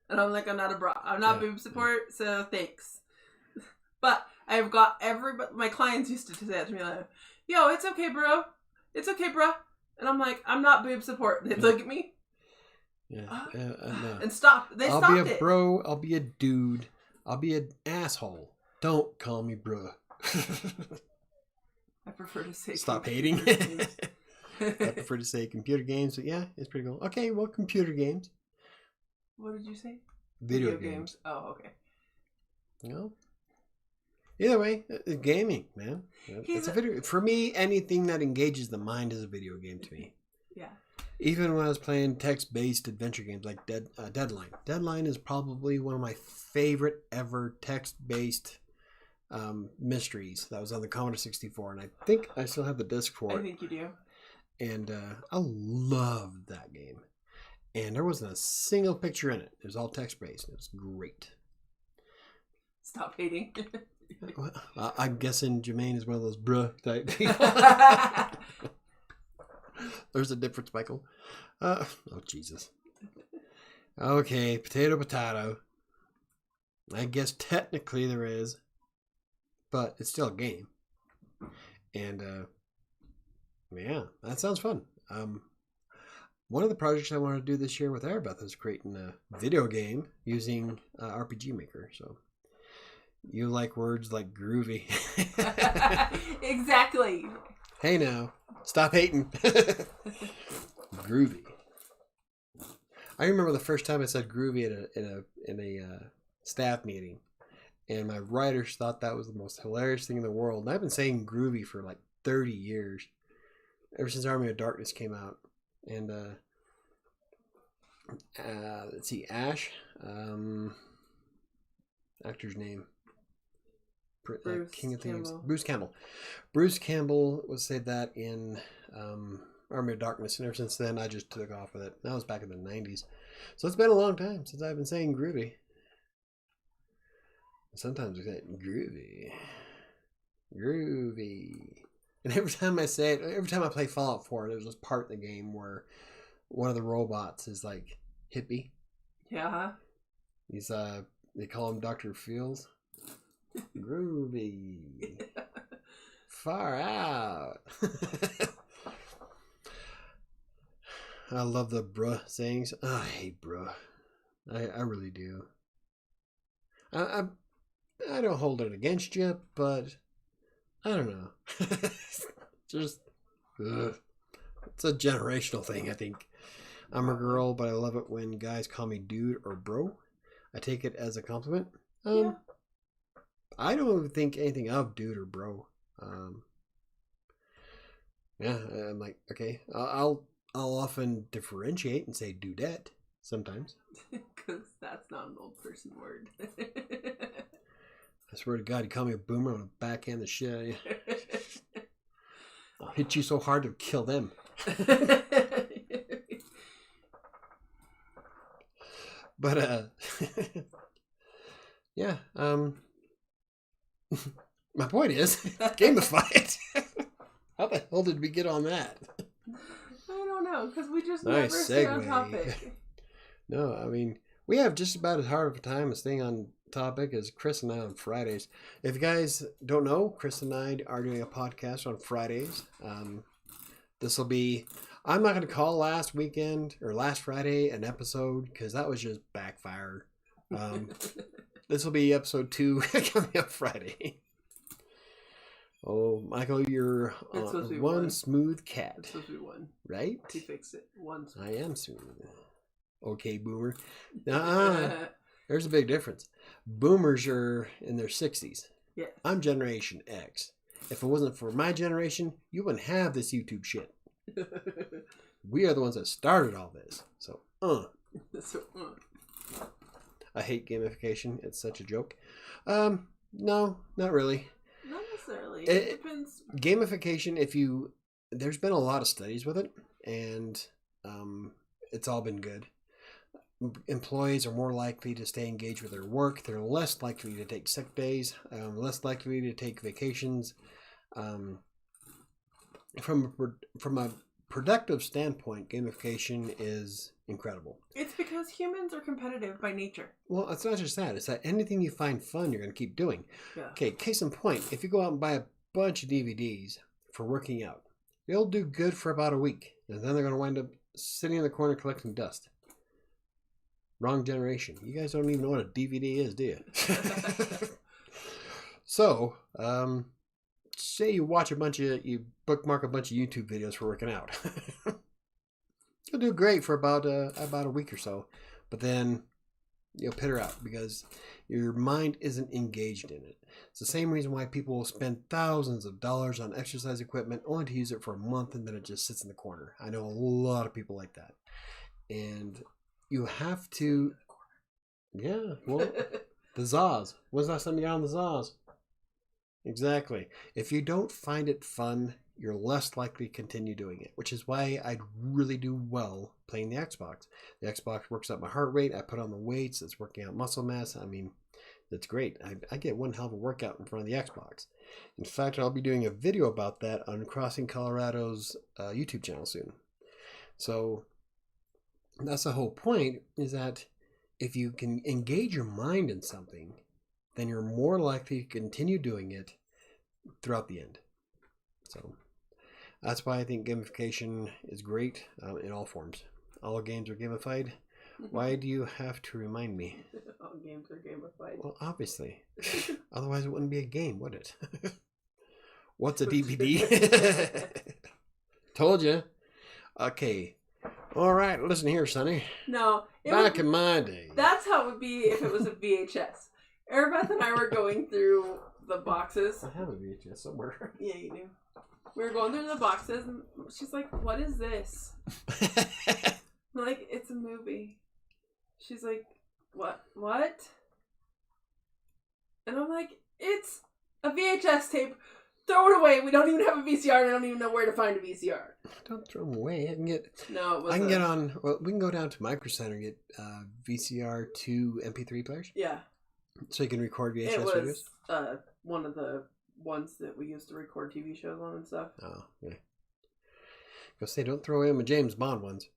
And I'm like, I'm not a bra. I'm not boob support, so thanks. But I've got my clients used to say that to me like, yo, it's okay, bro. It's okay, bro. And I'm like, I'm not boob support. They look at me. Yeah. No. And stop. I'll be a bro. I'll be a dude. I'll be an asshole. Don't call me bro. I prefer to say stop hating. I prefer to say computer games, but yeah, it's pretty cool. Okay, well, computer games. What did you say? Video games. Oh, okay. No. Either way, gaming, man. It's a video. For me, anything that engages the mind is a video game to me. Yeah. Even when I was playing text-based adventure games like Deadline. Deadline is probably one of my favorite ever text-based mysteries. That was on the Commodore 64, and I think I still have the disc for it. I think you do. And I loved that game. And there wasn't a single picture in it. It was all text-based. It was great. Stop hating. I'm guessing Jermaine is one of those bruh type people. There's a difference, Michael. Oh, Jesus. Okay, potato. I guess technically there is. But it's still a game. And, yeah, that sounds fun. One of the projects I want to do this year with Arbeth is creating a video game using RPG Maker. So, you like words like groovy. Exactly. Hey now, stop hating. Groovy. I remember the first time I said groovy in a staff meeting, and my writers thought that was the most hilarious thing in the world. And I've been saying groovy for like 30 years, ever since Army of Darkness came out. And let's see, Ash, actor's name, King of Thieves, Bruce Campbell. Bruce Campbell would say that in Army of Darkness, and ever since then I just took off with it. That was back in the 90s, so it's been a long time since I've been saying groovy. Sometimes we say groovy, and every time I say it, every time I play Fallout 4, there's this part in the game where one of the robots is like hippie. Yeah. He's they call him Dr. Fields. Groovy. Far out. I love the bruh sayings. Oh, I hate bruh. I really do. I don't hold it against you, but I don't know. Just it's a generational thing, I think. I'm a girl, but I love it when guys call me dude or bro. I take it as a compliment. Yeah. I don't think anything of dude or bro. Yeah, I'm like, okay. I'll often differentiate and say dudette sometimes. Because that's not an old person word. I swear to God, you call me a boomer, I'm going to backhand the shit out of you. I'll hit you so hard to kill them. But, yeah, my point is, gamify it. How the hell did we get on that? I don't know, because we just Nice never stay on segue. topic. No, I mean, we have just about as hard of a time of staying on topic as Chris and I on Fridays. If you guys don't know, Chris and I are doing a podcast on Fridays. This will be, I'm not going to call last Friday an episode, because that was just backfire. This will be episode 2 coming up Friday. Oh, Michael, you're one smooth cat. It's supposed to be one. Right? He fixed it. One smooth. I am smooth. Okay, boomer. There's a big difference. Boomers are in their 60s. Yeah. I'm Generation X. If it wasn't for my generation, you wouldn't have this YouTube shit. We are the ones that started all this. So, I hate gamification. It's such a joke. No, not really. Not necessarily. It depends. Gamification, there's been a lot of studies with it, and it's all been good. Employees are more likely to stay engaged with their work. They're less likely to take sick days, less likely to take vacations. From a productive standpoint, gamification is incredible. It's because humans are competitive by nature. Well, it's not just that. It's that anything you find fun, you're going to keep doing. Yeah. Okay, case in point, if you go out and buy a bunch of DVDs for working out, they'll do good for about a week, and then they're going to wind up sitting in the corner collecting dust. Wrong generation. You guys don't even know what a DVD is, do you? So, say you bookmark a bunch of YouTube videos for working out. You'll do great for about a week or so, but then you'll peter out because your mind isn't engaged in it. It's the same reason why people will spend thousands of dollars on exercise equipment only to use it for a month and then it just sits in the corner. I know a lot of people like that. And you have to, yeah, well, the Zaws. When's the last time you got on the Zaws? Exactly. If you don't find it fun, you're less likely to continue doing it, which is why I'd really do well playing the Xbox. The Xbox works up my heart rate. I put on the weights. It's working out muscle mass. I mean, that's great. I get one hell of a workout in front of the Xbox. In fact, I'll be doing a video about that on Crossing Colorado's YouTube channel soon. So that's the whole point, is that if you can engage your mind in something, then you're more likely to continue doing it throughout the end. So that's why I think gamification is great in all forms. All games are gamified. Why do you have to remind me? All games are gamified. Well, obviously. Otherwise it wouldn't be a game, would it? What's a DVD? Told you. Okay. All right, listen here, Sonny. No. Back in my day. That's how it would be if it was a VHS. Erebeth and I were going through the boxes. I have a VHS somewhere. Yeah, you do. We were going through the boxes, and she's like, "What is this?" I'm like, "It's a movie." She's like, "What? What?" And I'm like, "It's a VHS tape. Throw it away. We don't even have a VCR, and I don't even know where to find a VCR." Don't throw them away. I can get. No, it was. Get on. Well, we can go down to Micro Center and get VCR to MP3 players. Yeah. So you can record VHS it was, videos. One of the ones that we used to record TV shows on and stuff. Oh, yeah. Go say, don't throw away my James Bond ones.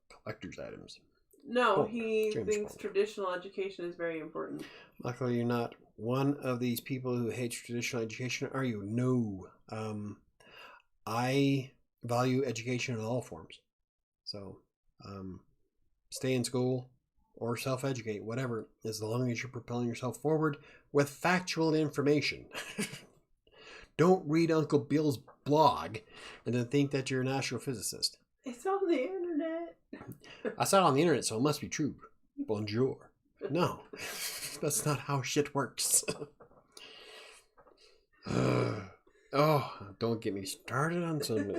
Collector's items. No, he James thinks Bond. traditional education is very important. Luckily, you're not one of these people who hates traditional education, are you? No. I value education in all forms. So, stay in school or self-educate, whatever, as long as you're propelling yourself forward with factual information. Don't read Uncle Bill's blog and then think that you're an astrophysicist. It's on the internet. I saw it on the internet, so it must be true. Bonjour. No, that's not how shit works. Oh, don't get me started on some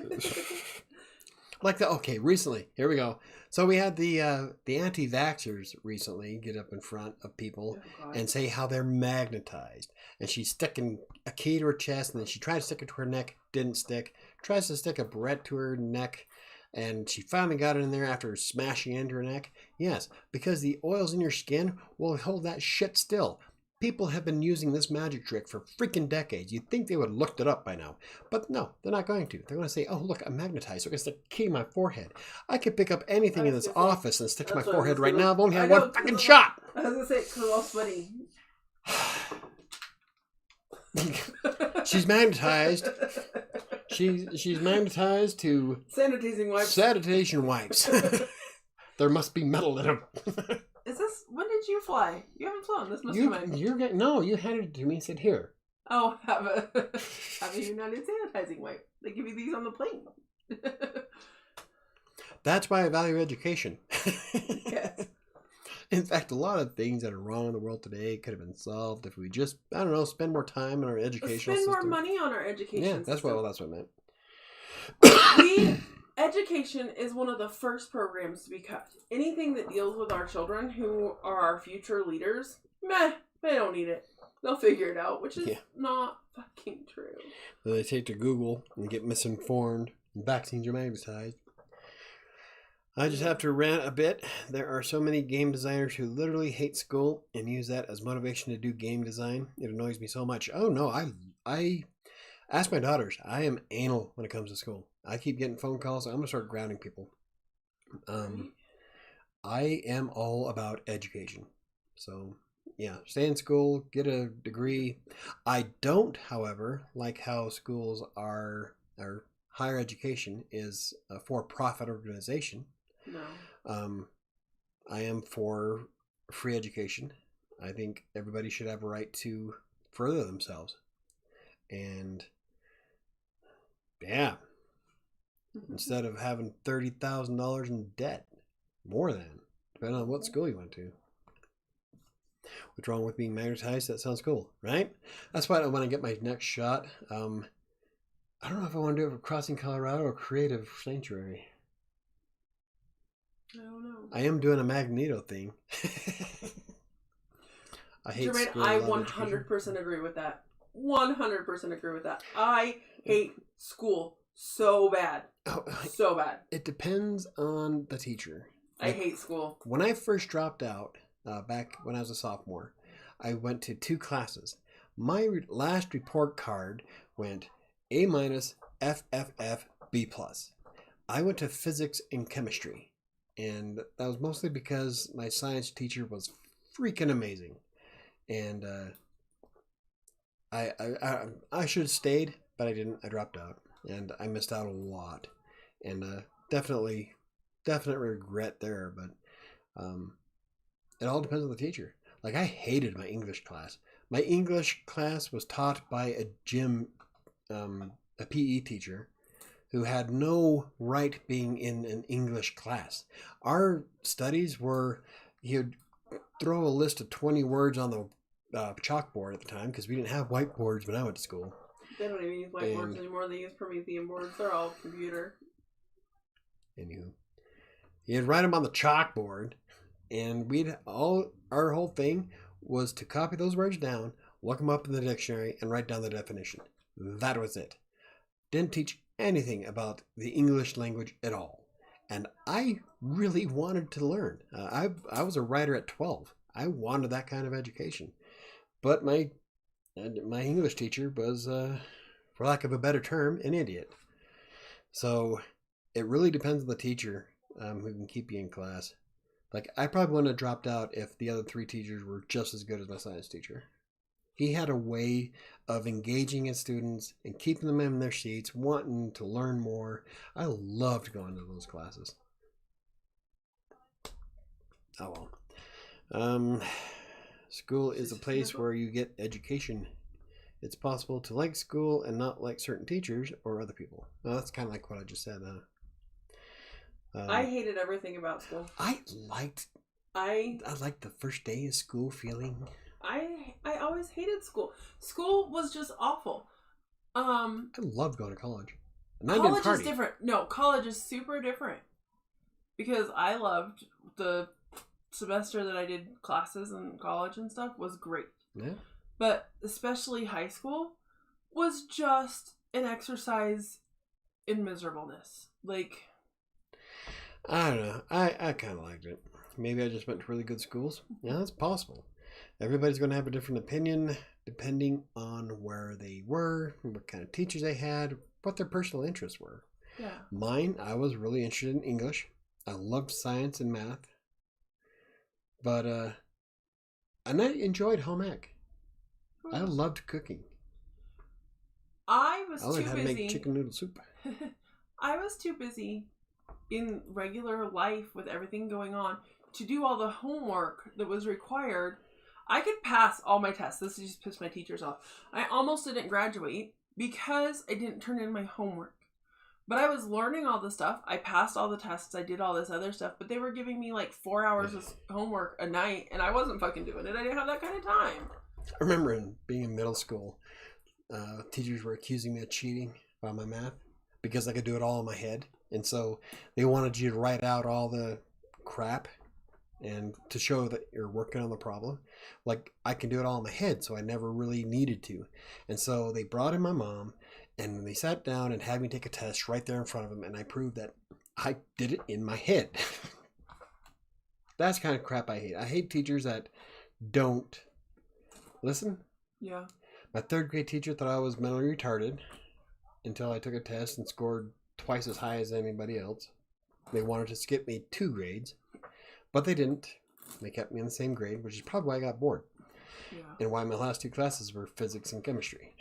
like that. Okay, recently, here we go. So we had the anti-vaxxers recently get up in front of people and say how they're magnetized. And she's sticking a key to her chest, and then she tried to stick it to her neck, didn't stick. Tries to stick a barrette to her neck, and she finally got it in there after smashing into her neck. Yes, because the oils in your skin will hold that shit still. People have been using this magic trick for freaking decades. You'd think they would have looked it up by now. But no, they're not going to. They're going to say, oh, look, I'm magnetized, so I can stick a key in my forehead. I could pick up anything in this office and stick to my forehead right now. I've only had one fucking shot. I was going to say, because I'm all sweaty. She's magnetized. She's magnetized to... Sanitation wipes. There must be metal in them. Is this... When did you fly? You haven't flown. This must be mine. No, you handed it to me and said, here. Oh, have a United sanitizing wipe. They give you these on the plane. That's why I value education. Yes. In fact, a lot of things that are wrong in the world today could have been solved if we just, I don't know, spend more time in our educational system. Spend more money on our education system. That's what I meant. Education is one of the first programs to be cut. Anything that deals with our children who are our future leaders, they don't need it. They'll figure it out, which is not fucking true. So they take to Google and get misinformed, and vaccines are magnetized. I just have to rant a bit. There are so many game designers who literally hate school and use that as motivation to do game design. It annoys me so much. Oh no, I ask my daughters. I am anal when it comes to school. I keep getting phone calls. I'm gonna start grounding people. I am all about education. So yeah, stay in school, get a degree. I don't, however, like how schools are, or higher education is a for-profit organization. No. I am for free education. I think everybody should have a right to further themselves. And yeah, instead of having $30,000 in debt, more than, depending on what school you went to. What's wrong with being magnetized? That sounds cool, right? That's why I want to get my next shot. I don't know if I want to do it for Crossing Colorado or Creative Sanctuary. I don't know. I am doing a Magneto thing. I hate Jermaine, school. I 100% agree with that. 100% agree with that. I hate school so bad. So bad. It depends on the teacher. I hate school. When I first dropped out, back when I was a sophomore, I went to 2 classes. My last report card went A-, FFF, B+. I went to physics and chemistry. And that was mostly because my science teacher was freaking amazing. And I should have stayed, but I didn't. I dropped out. And I missed out a lot. And definite regret there. But it all depends on the teacher. Like, I hated my English class. My English class was taught by a PE teacher who had no right being in an English class. Our studies were, he'd throw a list of 20 words on the chalkboard at the time because we didn't have whiteboards when I went to school. They don't even use whiteboards anymore. They use Promethean boards. They're all computer. Anywho, he'd write them on the chalkboard, and our whole thing was to copy those words down, look them up in the dictionary, and write down the definition. That was it. Didn't teach anything about the English language at all. And I really wanted to learn. I was a writer at 12. I wanted that kind of education. But my English teacher was, for lack of a better term, an idiot. So it really depends on the teacher who can keep you in class. Like, I probably wouldn't have dropped out if the other 3 teachers were just as good as my science teacher. He had a way of engaging his students and keeping them in their seats, wanting to learn more. I loved going to those classes. Oh well. School is a place where you get education. It's possible to like school and not like certain teachers or other people. Well, that's kind of like what I just said. I hated everything about school. I liked the first day of school feeling. I always hated school. School was just awful. I loved going to college. And college is different. No, college is super different. Because I loved the semester that I did classes in college and stuff was great. Yeah. But especially high school was just an exercise in miserableness. Like, I don't know. I kind of liked it. Maybe I just went to really good schools. Yeah, that's possible. Everybody's going to have a different opinion depending on where they were, what kind of teachers they had, what their personal interests were. Yeah. Mine, I was really interested in English. I loved science and math. But, and I enjoyed home ec. I loved cooking. I learned how to make chicken noodle soup. I was too busy in regular life with everything going on to do all the homework that was required. I could pass all my tests. This just pissed my teachers off. I almost didn't graduate because I didn't turn in my homework. But I was learning all the stuff. I passed all the tests. I did all this other stuff. But they were giving me like 4 hours of homework a night. And I wasn't fucking doing it. I didn't have that kind of time. I remember being in middle school, teachers were accusing me of cheating on my math because I could do it all in my head. And so they wanted you to write out all the crap and to show that you're working on the problem. Like, I can do it all in my head, so I never really needed to. And so they brought in my mom, and they sat down and had me take a test right there in front of them, and I proved that I did it in my head. That's the kind of crap I hate. I hate teachers that don't listen. Yeah. My 3rd grade teacher thought I was mentally retarded until I took a test and scored twice as high as anybody else. They wanted to skip me 2 grades, but they didn't. They kept me in the same grade, which is probably why I got bored. Yeah. And why my last 2 classes were physics and chemistry.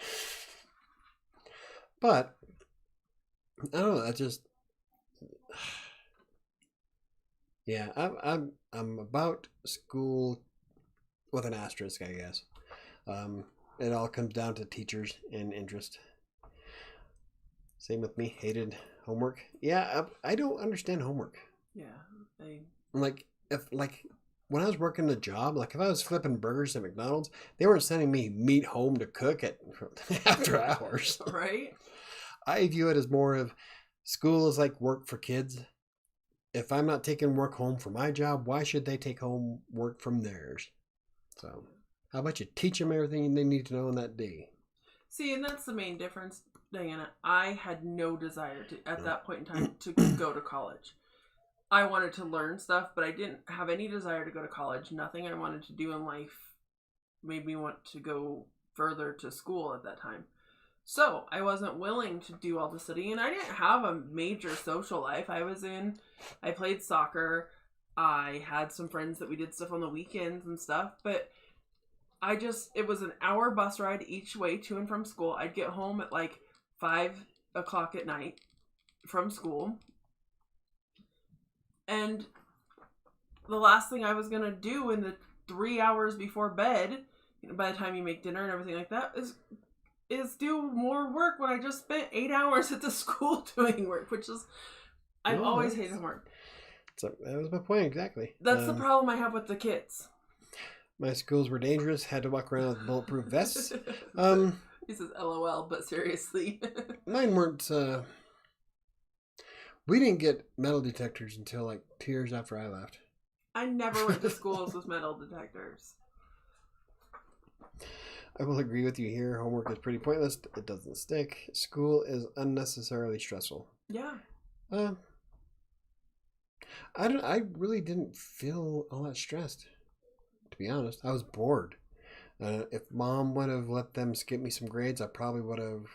But I don't know. I just, yeah. I'm about school with an asterisk, I guess. It all comes down to teachers and interest. Same with me. Hated homework. Yeah, I don't understand homework. Yeah. When I was working a job, like if I was flipping burgers at McDonald's, they weren't sending me meat home to cook at after hours. Right? I view it as more of school is like work for kids. If I'm not taking work home from my job, why should they take home work from theirs? So how about you teach them everything they need to know in that day? See, and that's the main difference, Diana. I had no desire to, at that point in time, to go to college. I wanted to learn stuff, but I didn't have any desire to go to college. Nothing I wanted to do in life made me want to go further to school at that time. So I wasn't willing to do all the studying, and I didn't have a major social life. I played soccer. I had some friends that we did stuff on the weekends and stuff, but it was an hour bus ride each way to and from school. I'd get home at like 5 o'clock at night from school. And the last thing I was going to do in the 3 hours before bed, by the time you make dinner and everything like that, is is do more work when I just spent 8 hours at the school doing work, which is, I've always hated homework. So that was my point, exactly. That's the problem I have with the kids. My schools were dangerous, had to walk around with bulletproof vests. He says LOL, but seriously. Mine weren't, we didn't get metal detectors until like 2 years after I left. I never went to schools with metal detectors. I will agree with you here. Homework is pretty pointless. It doesn't stick. School is unnecessarily stressful. Yeah. I really didn't feel all that stressed, to be honest. I was bored. If Mom would have let them skip me some grades, I probably would have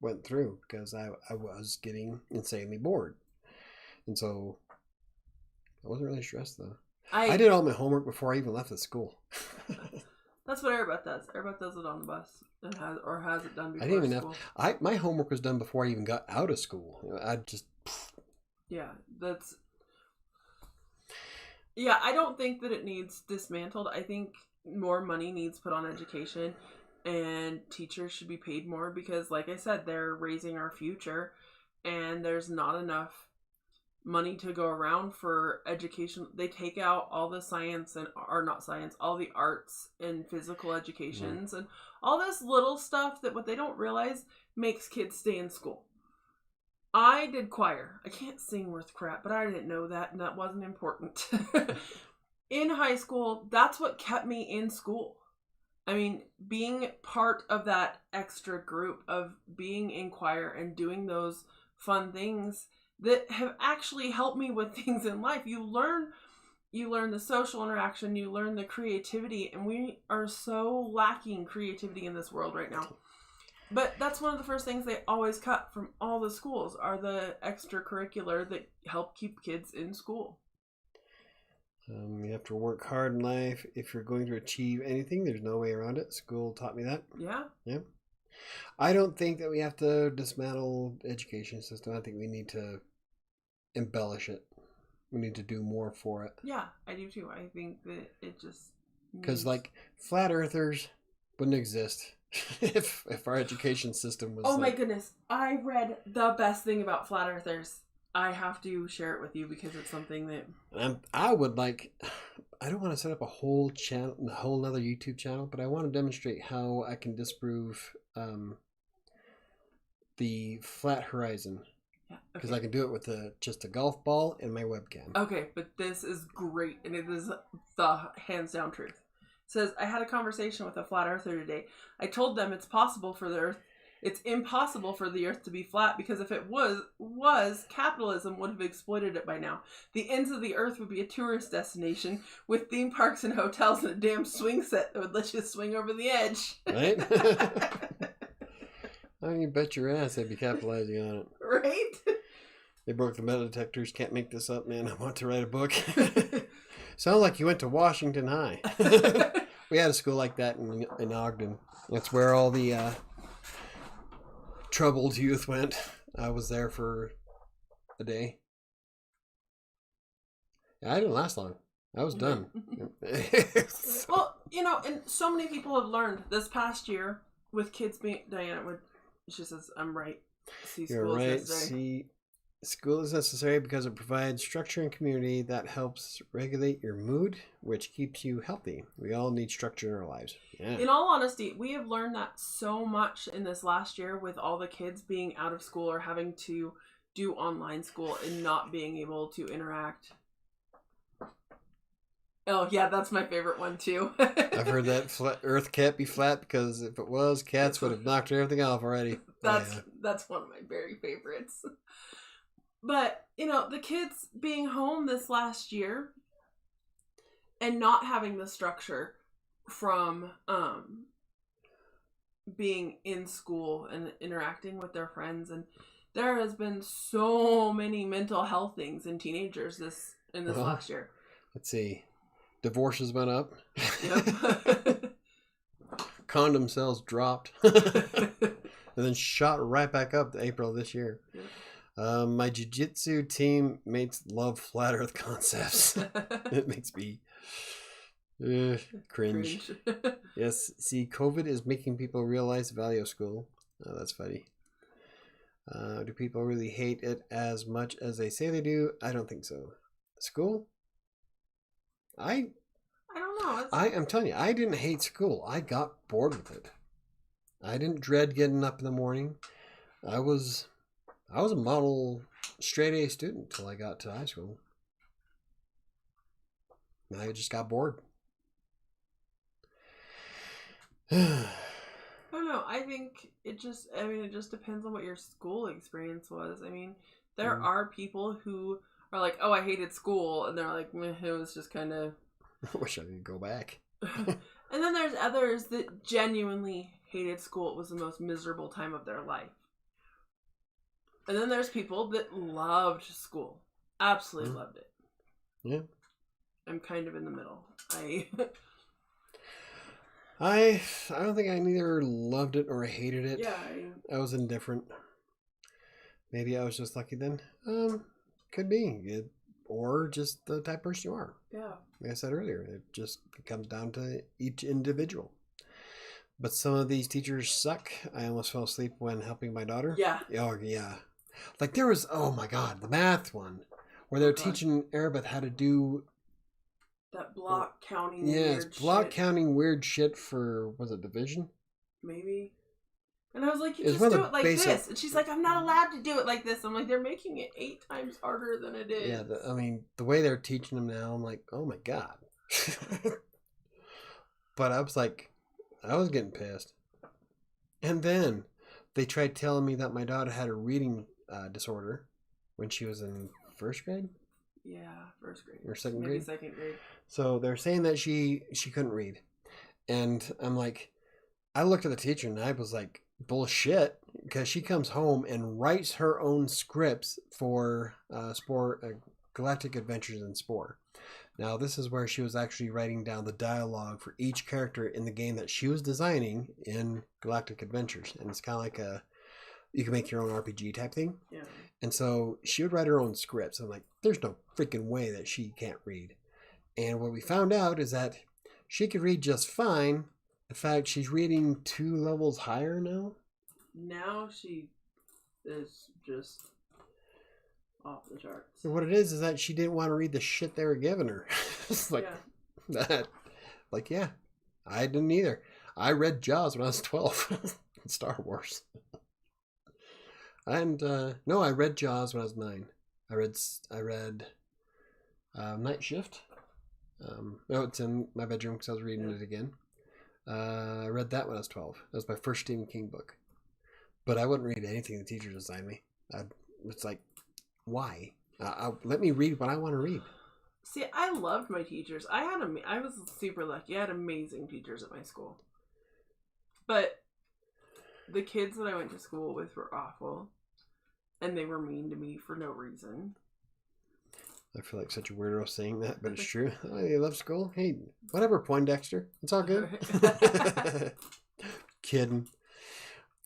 went through because I was getting insanely bored. And so I wasn't really stressed, though. I did all my homework before I even left the school. That's what Airbot does. Airbot does it on the bus and has it done before I didn't even school. My homework was done before I even got out of school. I just... Yeah, I don't think that it needs dismantled. I think more money needs put on education, and teachers should be paid more because, like I said, they're raising our future, and there's not enough money to go around for education. They take out all the science all the arts and physical educations and all this little stuff that what they don't realize makes kids stay in school. I did choir. I can't sing worth crap, but I didn't know that, and that wasn't important. In high school, that's what kept me in school. I mean, being part of that extra group of being in choir and doing those fun things that have actually helped me with things in life. You learn the social interaction, you learn the creativity, and we are so lacking creativity in this world right now. But that's one of the first things they always cut from all the schools are the extracurricular that help keep kids in school. You have to work hard in life if you're going to achieve anything. There's no way around it. School taught me that. Yeah. Yeah. I don't think that we have to dismantle the education system. I think we need to embellish it. We need to do more for it. Yeah, I do too. I think that it just... Because like flat earthers wouldn't exist if our education system was... Oh my goodness. I read the best thing about flat earthers. I have to share it with you because it's something that... I would like... I don't want to set up a whole channel, a whole other YouTube channel, but I want to demonstrate how I can disprove the flat horizon. Yeah, because I can do it with just a golf ball and my webcam. Okay, but this is great, and it is the hands down truth. It says, I had a conversation with a flat earther today. I told them it's impossible for the earth to be flat because if it was capitalism would have exploited it by now. The ends of the earth would be a tourist destination with theme parks and hotels and a damn swing set that would let you swing over the edge. Right? Oh, you bet your ass they'd be capitalizing on it. Right? They broke the metal detectors. Can't make this up, man. I want to write a book. Sound like you went to Washington High. We had a school like that in Ogden. That's where all the troubled youth went. I was there for a day. I didn't last long. I was done. Well, and so many people have learned this past year with kids being... Diana she says, I'm right. You're right. School is necessary because it provides structure and community that helps regulate your mood, which keeps you healthy. We all need structure in our lives. Yeah. In all honesty, we have learned that so much in this last year with all the kids being out of school or having to do online school and not being able to interact. Oh, yeah, that's my favorite one, too. I've heard that Earth can't be flat because if it was, cats would have knocked everything off already. That's one of my very favorites. But, the kids being home this last year and not having the structure from being in school and interacting with their friends. And there has been so many mental health things in teenagers this last year. Let's see. Divorces went up. Yep. Condom sales dropped. And then shot right back up to April this year. Yep. My jiu-jitsu team mates love flat earth concepts. It makes me Cringe. Yes, see, COVID is making people realize the value of school. Oh, that's funny. Do people really hate it as much as they say they do? I don't think so. School? I don't know. I am telling you, I didn't hate school. I got bored with it. I didn't dread getting up in the morning. I was a model straight A student till I got to high school. I just got bored. I don't know. I think it just depends on what your school experience was. I mean, there are people who are like, oh, I hated school. And they're like, meh, it was just kind of... I wish I could go back. And then there's others that genuinely hated school. It was the most miserable time of their life. And then there's people that loved school. Absolutely loved it. Yeah. I'm kind of in the middle. I don't think I neither loved it or hated it. Yeah. I was indifferent. Maybe I was just lucky then. Could be. Or just the type of person you are. Yeah. Like I said earlier, it comes down to each individual. But some of these teachers suck. I almost fell asleep when helping my daughter. Yeah. Oh, yeah. Like there was, oh my God, the math one. Where they're teaching Arabeth how to do... That block counting counting weird shit for, was it division? Maybe. And I was like, you just do it like this. And she's like, I'm not allowed to do it like this. I'm like, they're making it 8 times harder than it is. Yeah, the way they're teaching them now, I'm like, oh my God. But I was getting pissed. And then they tried telling me that my daughter had a reading disorder when she was in first grade. Yeah, first grade. Or second Maybe grade? Second grade. So they're saying that she couldn't read. And I'm like, I looked at the teacher and I was like, bullshit. Because she comes home and writes her own scripts for Galactic Adventures in Spore. Now, this is where she was actually writing down the dialogue for each character in the game that she was designing in Galactic Adventures. And it's kind of like you can make your own RPG type thing. Yeah. And so she would write her own scripts. I'm like, there's no freaking way that she can't read. And what we found out is that she could read just fine. In fact, she's reading 2 levels higher now. Now she is just off the charts. And what it is that she didn't want to read the shit they were giving her. It's like that. Like, yeah, I didn't either. I read Jaws when I was 12 in Star Wars. And no, I read Jaws when I was 9. I read Night Shift. No, it's in my bedroom because I was reading it again. I read that when I was 12. That was my first Stephen King book. But I wouldn't read anything the teachers assigned me. It's like, why? Let me read what I want to read. See, I loved my teachers. I was super lucky. I had amazing teachers at my school. But the kids that I went to school with were awful. And they were mean to me for no reason. I feel like such a weirdo saying that, but it's true. Oh, you love school? Hey, whatever, Poindexter. It's all good. Kidding.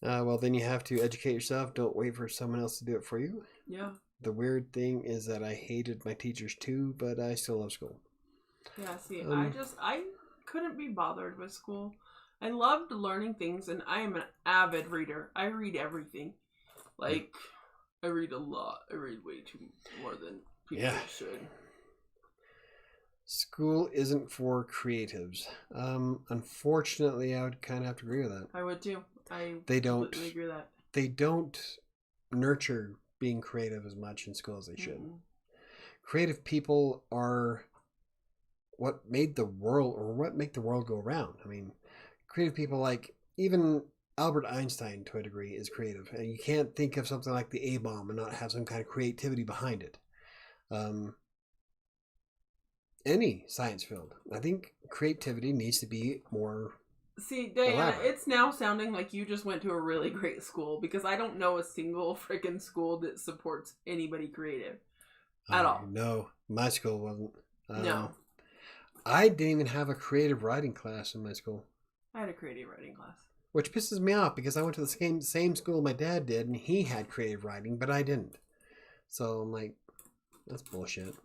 Well, then you have to educate yourself. Don't wait for someone else to do it for you. Yeah. The weird thing is that I hated my teachers too, but I still love school. Yeah, see, I couldn't be bothered with school. I loved learning things, and I am an avid reader. I read everything. Like, I read a lot. I read way too more than people should. School isn't for creatives. Unfortunately, I would kind of have to agree with that. I would too. They don't agree with that. They don't nurture being creative as much in school as they should. Mm-hmm. Creative people are what made the world, or what make the world go around. I mean, creative people, like even Albert Einstein to a degree is creative, and you can't think of something like the A-bomb and not have some kind of creativity behind it. Any science field, I think creativity needs to be more. See, Diana, it's now sounding like you just went to a really great school, because I don't know a single freaking school that supports anybody creative at all. No, my school wasn't. No. I didn't even have a creative writing class in my school. I had a creative writing class. Which pisses me off, because I went to the same school my dad did, and he had creative writing, but I didn't. So I'm like, that's bullshit.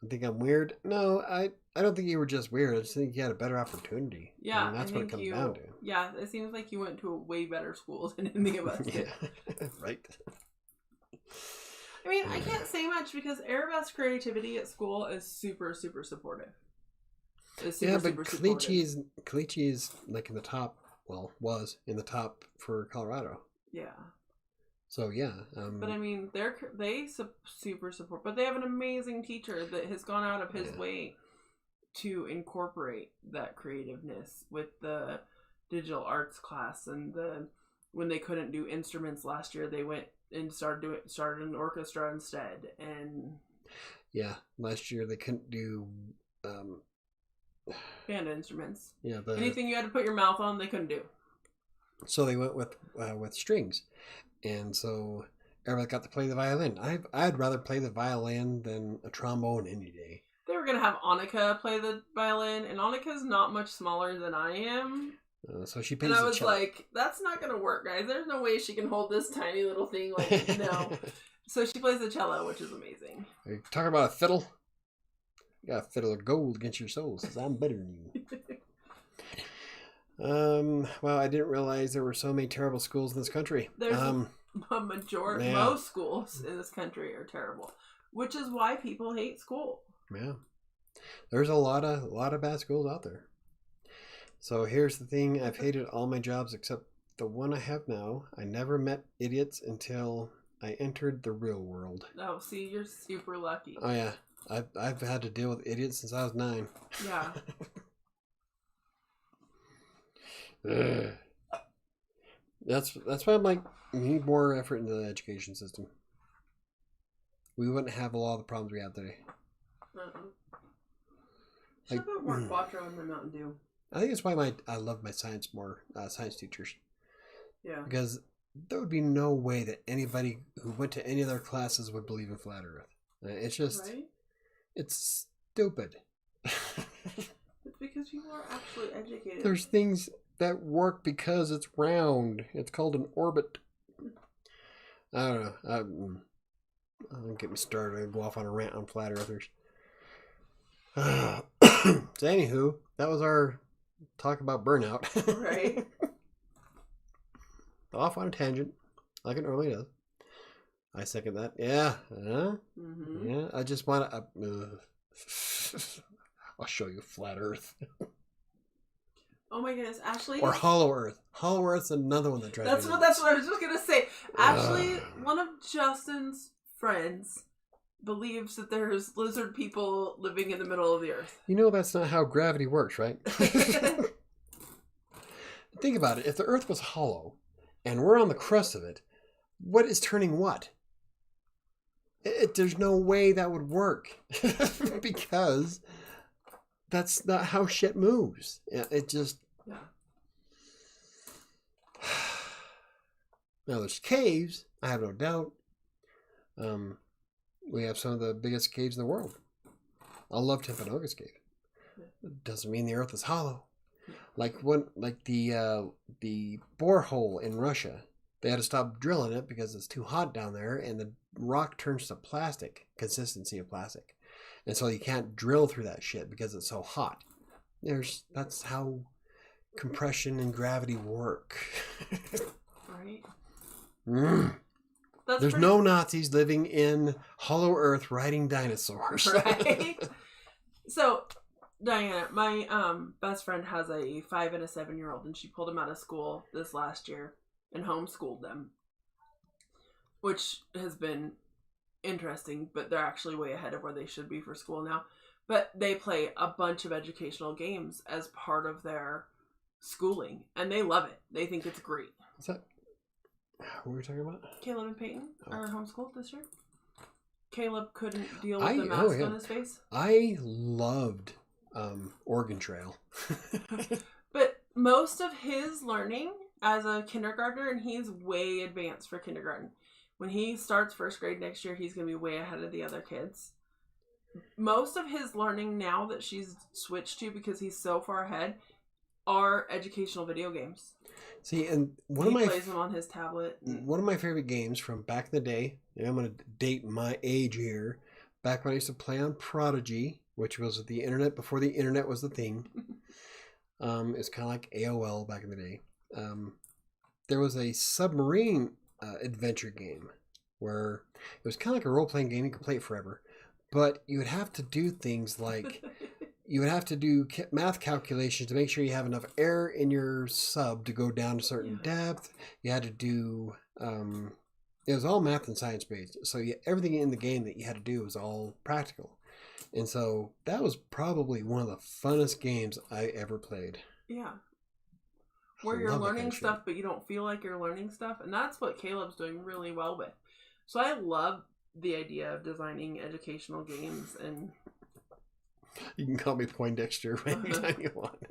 I think I'm weird. No, I don't think you were just weird. I just think you had a better opportunity. Yeah, and that's what it comes down to. Yeah, it seems like you went to a way better school than any of us did. Right. I mean, I can't say much because Arabesque creativity at school is super, super supportive. It's super, but Kalichi is like in the top. Well, was in the top for Colorado. Yeah. So yeah. But I mean, they super support. But they have an amazing teacher that has gone out of his way to incorporate that creativeness with the digital arts class, and when they couldn't do instruments last year, they went and started an orchestra instead. And yeah, last year they couldn't do band instruments. Yeah, anything you had to put your mouth on, they couldn't do. So they went with strings, and so everybody got to play the violin. I'd rather play the violin than a trombone any day. They were gonna have Annika play the violin, and Annika's not much smaller than I am. So she plays. And I was like, "That's not gonna work, guys. There's no way she can hold this tiny little thing." Like, no. So she plays the cello, which is amazing. Are you talking about a fiddle? You got a fiddle of gold against your soul. Says I'm better than you. Well, I didn't realize there were so many terrible schools in this country. There's a majority. Yeah. Most schools in this country are terrible, which is why people hate school. Yeah, there's a lot of bad schools out there. So here's the thing: I've hated all my jobs except the one I have now. I never met idiots until I entered the real world. Oh, see, you're super lucky. Oh yeah, I've had to deal with idiots since I was 9. Yeah. That's why I'm like, we need more effort into the education system. We wouldn't have a lot of the problems we have today. Should have put more Quattro in the Mountain Dew. I think it's why I love my science teachers. Yeah. Because there would be no way that anybody who went to any of their classes would believe in flat Earth. It's just, right? It's stupid. It's because people are actually educated. There's things that work because it's round. It's called an orbit. I don't know. Don't get me started. I go off on a rant on flat earthers. So anywho, that was our talk about burnout. Right. Off on a tangent, like it normally does. I second that. Yeah. Mm-hmm. Yeah. I just want to. I'll show you flat Earth. Oh my goodness, Ashley. Or Hollow Earth. Hollow Earth's another one that drives me nuts. That's what I was just gonna say. Ashley, one of Justin's friends, believes that there's lizard people living in the middle of the earth. You know that's not how gravity works, right? Think about it. If the Earth was hollow and we're on the crust of it, what is turning what? There's no way that would work because that's not how shit moves. It just... Yeah. Now there's caves, I have no doubt. We have some of the biggest caves in the world. I love Timpanogos Cave. It doesn't mean the Earth is hollow. Like the borehole in Russia, they had to stop drilling it because it's too hot down there, and the rock turns to plastic, consistency of plastic, and so you can't drill through that shit because it's so hot. That's how compression and gravity work. Right. There's no Nazis living in Hollow Earth riding dinosaurs. Right. So, Diana, my best friend has a 5 and a 7-year-old, and she pulled him out of school this last year and homeschooled them, which has been interesting, but they're actually way ahead of where they should be for school now. But they play a bunch of educational games as part of their schooling, and they love it. They think it's great. What's that? What were we talking about? Caleb and Peyton are homeschooled this year. Caleb couldn't deal with the mask on his face. I loved Oregon Trail. But most of his learning as a kindergartner, and he's way advanced for kindergarten. When he starts first grade next year, he's going to be way ahead of the other kids. Most of his learning now that she's switched to, because he's so far ahead, are educational video games. See, and he plays them on his tablet. One of my favorite games from back in the day, and I'm going to date my age here, back when I used to play on Prodigy which was the internet before the internet was the thing. It's kind of like AOL back in the day. There was a submarine adventure game where it was kind of like a role-playing game. You could play it forever, but you would have to do things like you would have to do math calculations to make sure you have enough air in your sub to go down to a certain depth. You had to do it was all math and science based, so everything in the game that you had to do was all practical. And so that was probably one of the funnest games I ever played. Yeah. Where you're learning stuff, but you don't feel like you're learning stuff. And that's what Caleb's doing really well with. So I love the idea of designing educational games. And you can call me Poindexter anytime you want.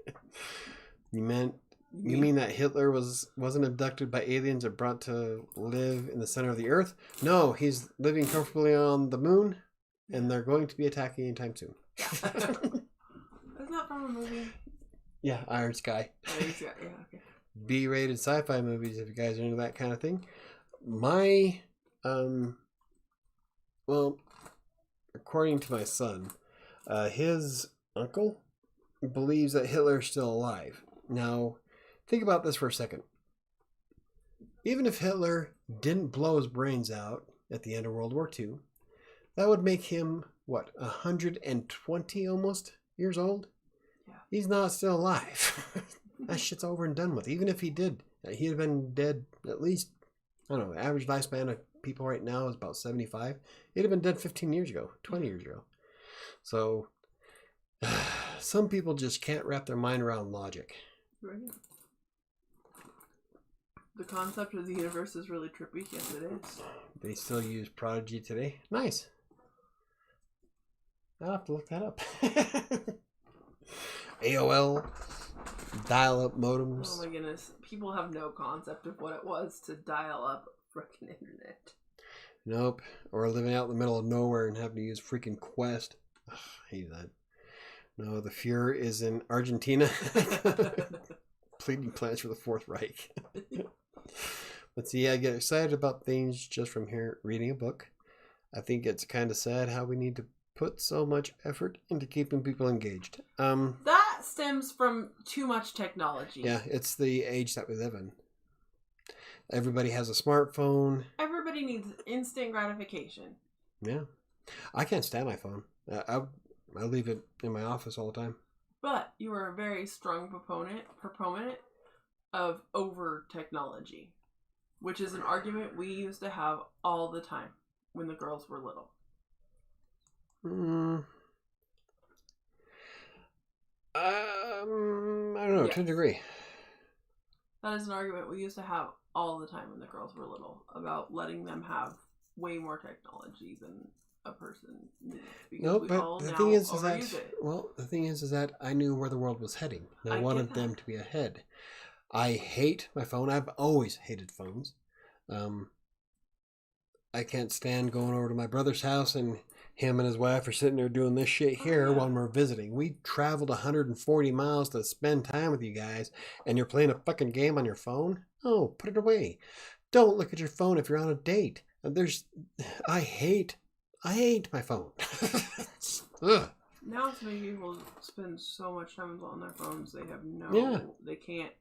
You mean that Hitler wasn't abducted by aliens and brought to live in the center of the earth? No, he's living comfortably on the moon. And they're going to be attacking anytime soon. Isn't that from a movie? Yeah, Iron Sky. Iron Sky, yeah, okay. B-rated sci-fi movies, if you guys are into that kind of thing. My, well, according to my son, his uncle believes that Hitler is still alive. Now, think about this for a second. Even if Hitler didn't blow his brains out at the end of World War II, that would make him, 120 almost years old? Yeah. He's not still alive. That shit's over and done with. Even if he did, he'd have been dead at least, I don't know, the average lifespan of people right now is about 75. He'd have been dead 15 years ago, 20 years ago. So, some people just can't wrap their mind around logic. Right. The concept of the universe is really trippy. Yes, it is. They still use Prodigy today. Nice. I'll have to look that up. AOL, dial-up modems. Oh my goodness. People have no concept of what it was to dial up freaking internet. Nope. Or living out in the middle of nowhere and having to use freaking Quest. Ugh, I hate that. No, the Fuhrer is in Argentina. Pleading plans for the Fourth Reich. But see, I get excited about things just from here reading a book. I think it's kind of sad how we need to put so much effort into keeping people engaged. That stems from too much technology. Yeah, it's the age that we live in. Everybody has a smartphone. Everybody needs instant gratification. Yeah. I can't stand my phone. I leave it in my office all the time. But you are a very strong proponent of over technology, which is an argument we used to have all the time when the girls were little. I don't know, to a degree. That is an argument we used to have all the time when the girls were little, about letting them have way more technology than a person needs. No, but the thing is that I knew where the world was heading. And I wanted them to be ahead. I hate my phone. I've always hated phones. I can't stand going over to my brother's house and him and his wife are sitting there doing this shit here while we're visiting. We traveled 140 miles to spend time with you guys, and you're playing a fucking game on your phone? Oh, put it away. Don't look at your phone if you're on a date. I hate my phone. Ugh. Now so many people spend so much time on their phones, they have they can't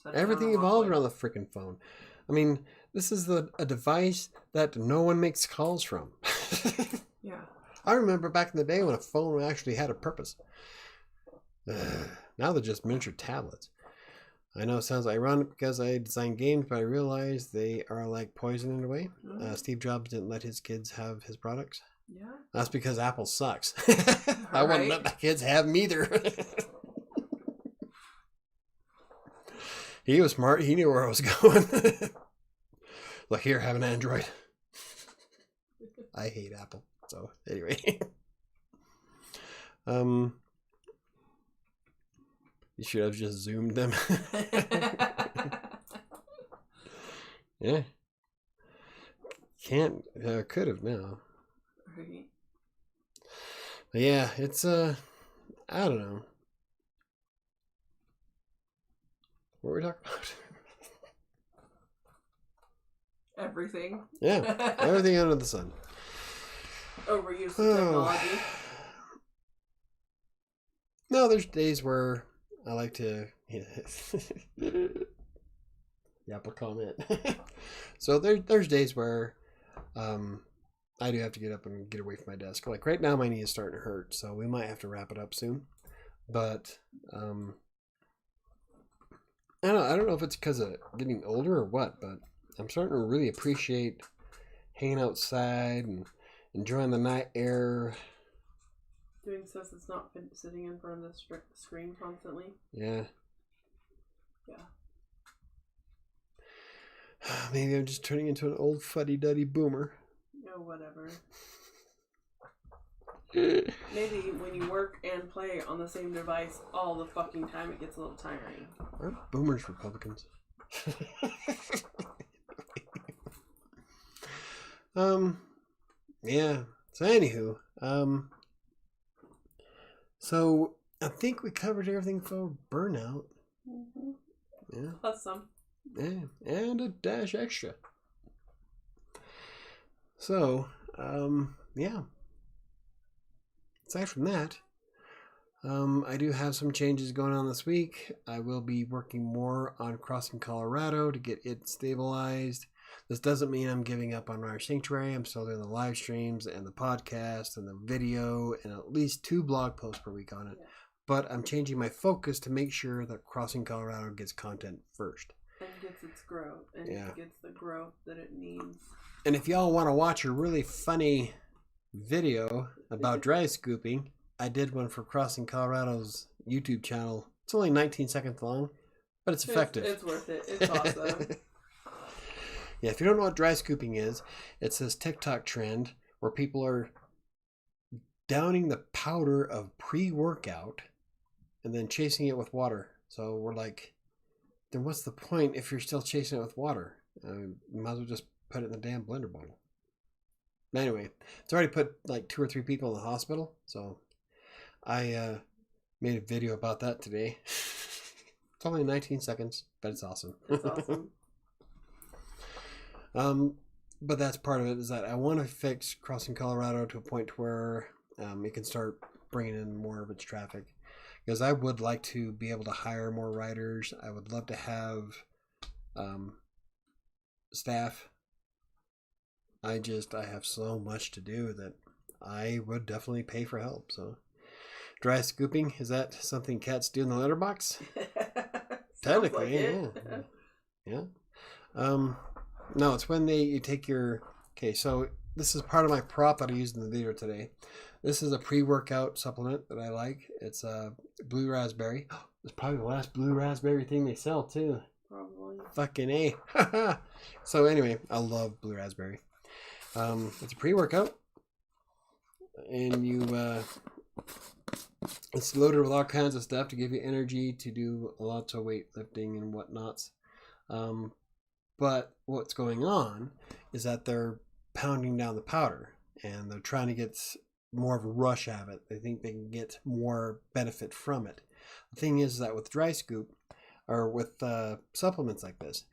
set everything evolved around the freaking phone. I mean, this is a device that no one makes calls from. Yeah. I remember back in the day when a phone actually had a purpose. Now they're just miniature tablets. I know it sounds ironic because I design games, but I realize they are like poison in a way. Mm-hmm. Steve Jobs didn't let his kids have his products. Yeah. That's because Apple sucks. I wouldn't let my kids have them either. He was smart. He knew where I was going. Look here, have an Android. I hate Apple. So anyway, you should have just zoomed them. Yeah, can't. Could have now. Right. But yeah, it's I don't know. What were we talking about? Everything. Yeah, everything under the sun. Overuse of technology. No, there's days where I like to. Yep, a comment. So there's days where I do have to get up and get away from my desk. Like right now, my knee is starting to hurt, so we might have to wrap it up soon. But I don't know if it's because of getting older or what, but I'm starting to really appreciate hanging outside and enjoying the night air. Doing stuff that's not sitting in front of the screen constantly. Yeah. Yeah. Maybe I'm just turning into an old fuddy-duddy boomer. Oh, whatever. Maybe when you work and play on the same device all the fucking time, it gets a little tiring. Aren't boomers Republicans? Yeah. So anywho, so I think we covered everything for Burnout. Mm-hmm. Yeah. Plus some. Yeah, and a dash extra. So, yeah. Aside from that, I do have some changes going on this week. I will be working more on Crossing Colorado to get it stabilized. This doesn't mean I'm giving up on WriterSanctuary. I'm still doing the live streams and the podcast and the video and at least 2 blog posts per week on it. Yeah. But I'm changing my focus to make sure that Crossing Colorado gets content first. And gets its growth. And it gets the growth that it needs. And if y'all want to watch a really funny video about dry scooping, I did one for Crossing Colorado's YouTube channel. It's only 19 seconds long, but it's effective. It's worth it. It's awesome. Yeah, if you don't know what dry scooping is, it's this TikTok trend where people are downing the powder of pre-workout and then chasing it with water. So we're like, then what's the point if you're still chasing it with water? You might as well just put it in the damn blender bottle. Anyway, it's already put like 2 or 3 people in the hospital. So I made a video about that today. It's only 19 seconds, but it's awesome. It's awesome. But that's part of it, is that I want to fix Crossing Colorado to a point where it can start bringing in more of its traffic. Because I would like to be able to hire more writers. I would love to have staff. I have so much to do that I would definitely pay for help. So, dry scooping, is that something cats do in the litter box? Technically, like yeah. No, it's when you take your... Okay, so this is part of my prop that I used in the video today. This is a pre-workout supplement that I like. It's a blue raspberry. It's probably the last blue raspberry thing they sell, too. Probably. Fucking A. So anyway, I love blue raspberry. It's a pre-workout. And it's loaded with all kinds of stuff to give you energy to do lots of weightlifting and whatnots. But what's going on is that they're pounding down the powder and they're trying to get more of a rush out of it. They think they can get more benefit from it. The thing is that with dry scoop or with supplements like this,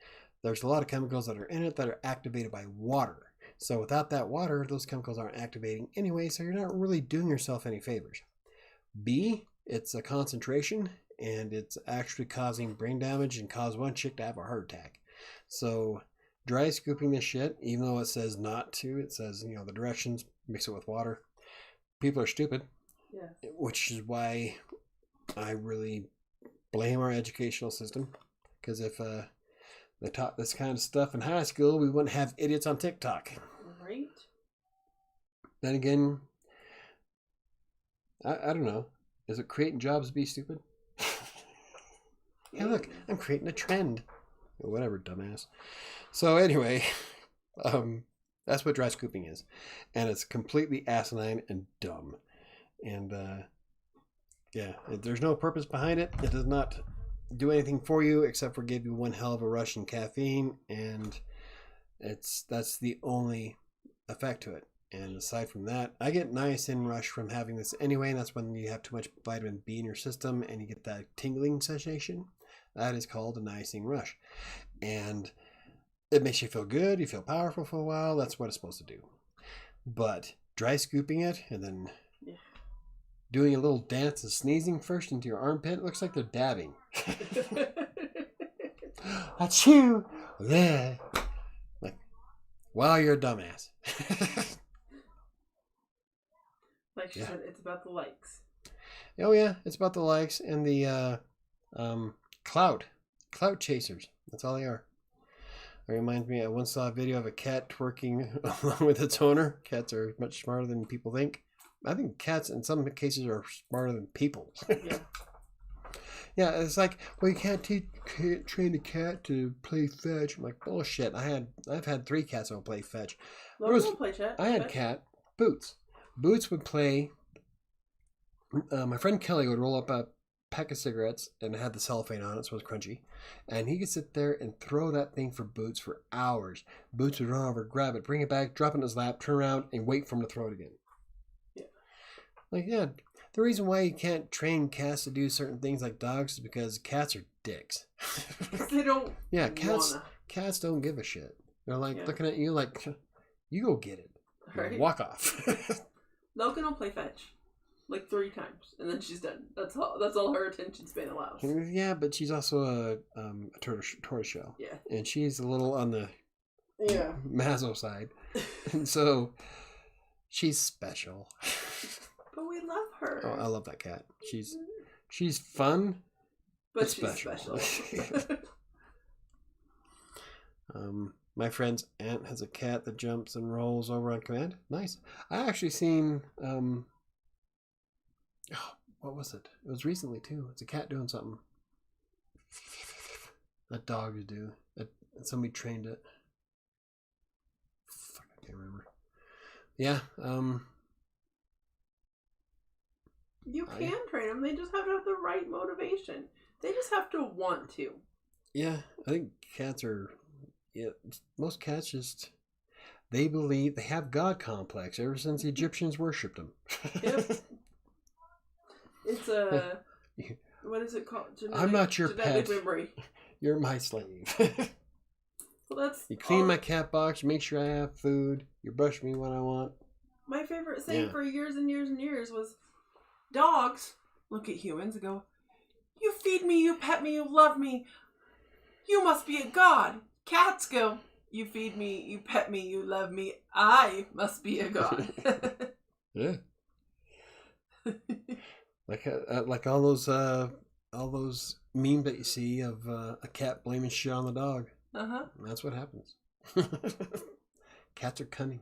there's a lot of chemicals that are in it that are activated by water. So without that water, those chemicals aren't activating anyway, so you're not really doing yourself any favors. B, it's a concentration and it's actually causing brain damage and cause one chick to have a heart attack. So dry scooping this shit, even though it says not to, it says, the directions, mix it with water. People are stupid. Yeah. Which is why I really blame our educational system. Because if they taught this kind of stuff in high school, we wouldn't have idiots on TikTok. Right. Then again, I don't know. Is it creating jobs to be stupid? Hey, look, I'm creating a trend. Whatever, dumbass. So anyway, that's what dry scooping is. And it's completely asinine and dumb. And there's no purpose behind it. It does not do anything for you except for give you one hell of a rush in caffeine. And that's the only effect to it. And aside from that, I get niacin rush from having this anyway. And that's when you have too much vitamin B in your system and you get that tingling sensation. That is called a niacin rush. And it makes you feel good. You feel powerful for a while. That's what it's supposed to do. But dry scooping it and then doing a little dance and sneezing first into your armpit. It looks like they're dabbing. Achoo! Yeah. Like, wow, you're a dumbass. Like she said, it's about the likes. Oh yeah, it's about the likes and the clout chasers. That's all they are. It reminds me, I once saw a video of a cat twerking along with its owner. Cats are much smarter than people think. I think cats in some cases are smarter than people. Yeah. Yeah, it's like, well, you can't train a cat to play fetch. I'm like, bullshit. I've had 3 cats that will play fetch. I had cat Boots. Boots would play. My friend Kelly would roll up a pack of cigarettes and it had the cellophane on it, so it was crunchy. And he could sit there and throw that thing for Boots for hours. Boots would run over, grab it, bring it back, drop it in his lap, turn around, and wait for him to throw it again. Yeah. Like, yeah, the reason why you can't train cats to do certain things like dogs is because cats are dicks. They don't. Yeah, cats don't give a shit. They're like looking at you like, you go get it. Right. Walk off. Logan will play fetch like 3 times, and then she's done. That's all her attention span allows. Yeah, but she's also a tortoiseshell. Yeah. And she's a little on the Mazo side. And so she's special. But we love her. Oh, I love that cat. She's fun, but she's special. My friend's aunt has a cat that jumps and rolls over on command. Nice. I actually seen what was it? It was recently too. It's a cat doing something that dogs do. Somebody trained it. Fuck, I can't remember. Yeah. You can train them. They just have to have the right motivation. They just have to want to. Yeah, I think cats are. Yeah, most cats just. They believe they have God complex ever since the Egyptians worshipped them. Yep. It's a what is it called? I'm not your pet. Memory. You're my slave. Well, that's you clean my cat box. You make sure I have food. You brush me when I want. My favorite saying for years and years and years was, dogs look at humans and go, "You feed me, you pet me, you love me. You must be a god." Cats go, "You feed me, you pet me, you love me. I must be a god." Yeah. Like all those memes that you see of a cat blaming shit on the dog. Uh-huh. That's what happens. Cats are cunning.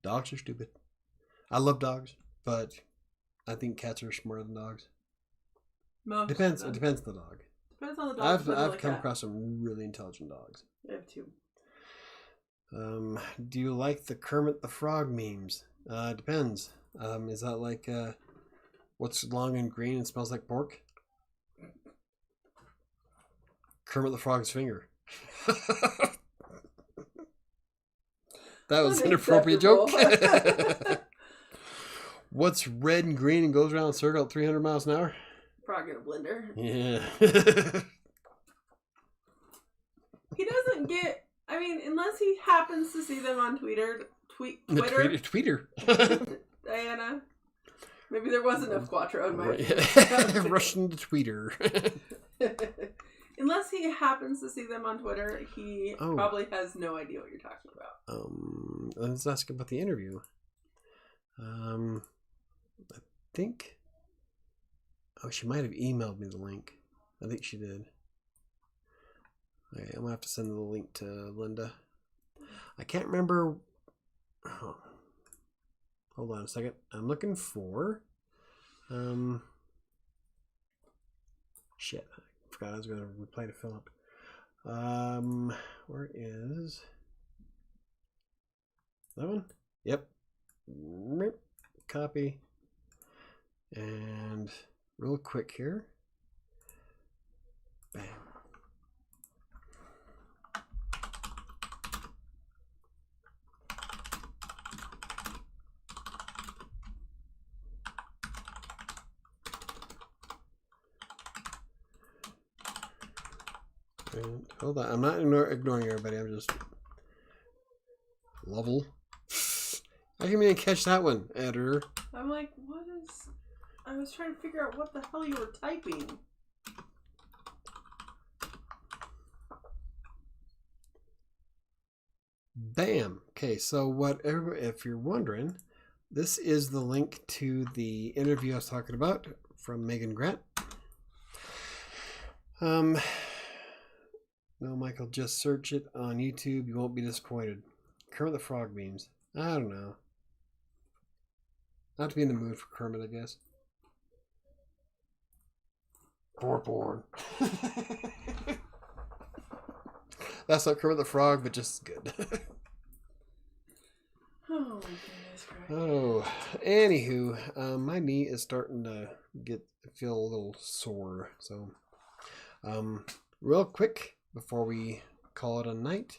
Dogs are stupid. I love dogs, but I think cats are smarter than dogs. It depends on the dog. Depends on the dog. I've come across some really intelligent dogs. I have 2. Do you like the Kermit the Frog memes? Depends. Is that like what's long and green and smells like pork? Kermit the Frog's finger. That was an inappropriate joke. What's red and green and goes around in a circle at 300 miles an hour? Frog in a blender. Yeah. He doesn't get. I mean, unless he happens to see them on Twitter. Tweeter. Diana. Maybe there was enough Quattro in my. Russian tweeter. Unless he happens to see them on Twitter, he probably has no idea what you're talking about. Let's ask about the interview. I think. Oh, she might have emailed me the link. I think she did. Okay, I'm gonna have to send the link to Linda. I can't remember. Oh. Hold on a second. I'm looking for. Shit. I forgot I was gonna reply to Philip. Where is that one? Yep. Copy. And real quick here. Bam. And hold on, I'm not ignoring everybody. I'm just level. How come you didn't catch that one, editor? I'm like, what is... I was trying to figure out what the hell you were typing. Bam. Okay, so whatever, if you're wondering, this is the link to the interview I was talking about from Megan Grant. No, Michael, just search it on YouTube. You won't be disappointed. Kermit the Frog memes. I don't know. Not to be in the mood for Kermit, I guess. Porn. That's not Kermit the Frog, but just as good. Oh, my goodness Christ. Oh, anywho, my knee is starting to feel a little sore. So, real quick before we call it a night,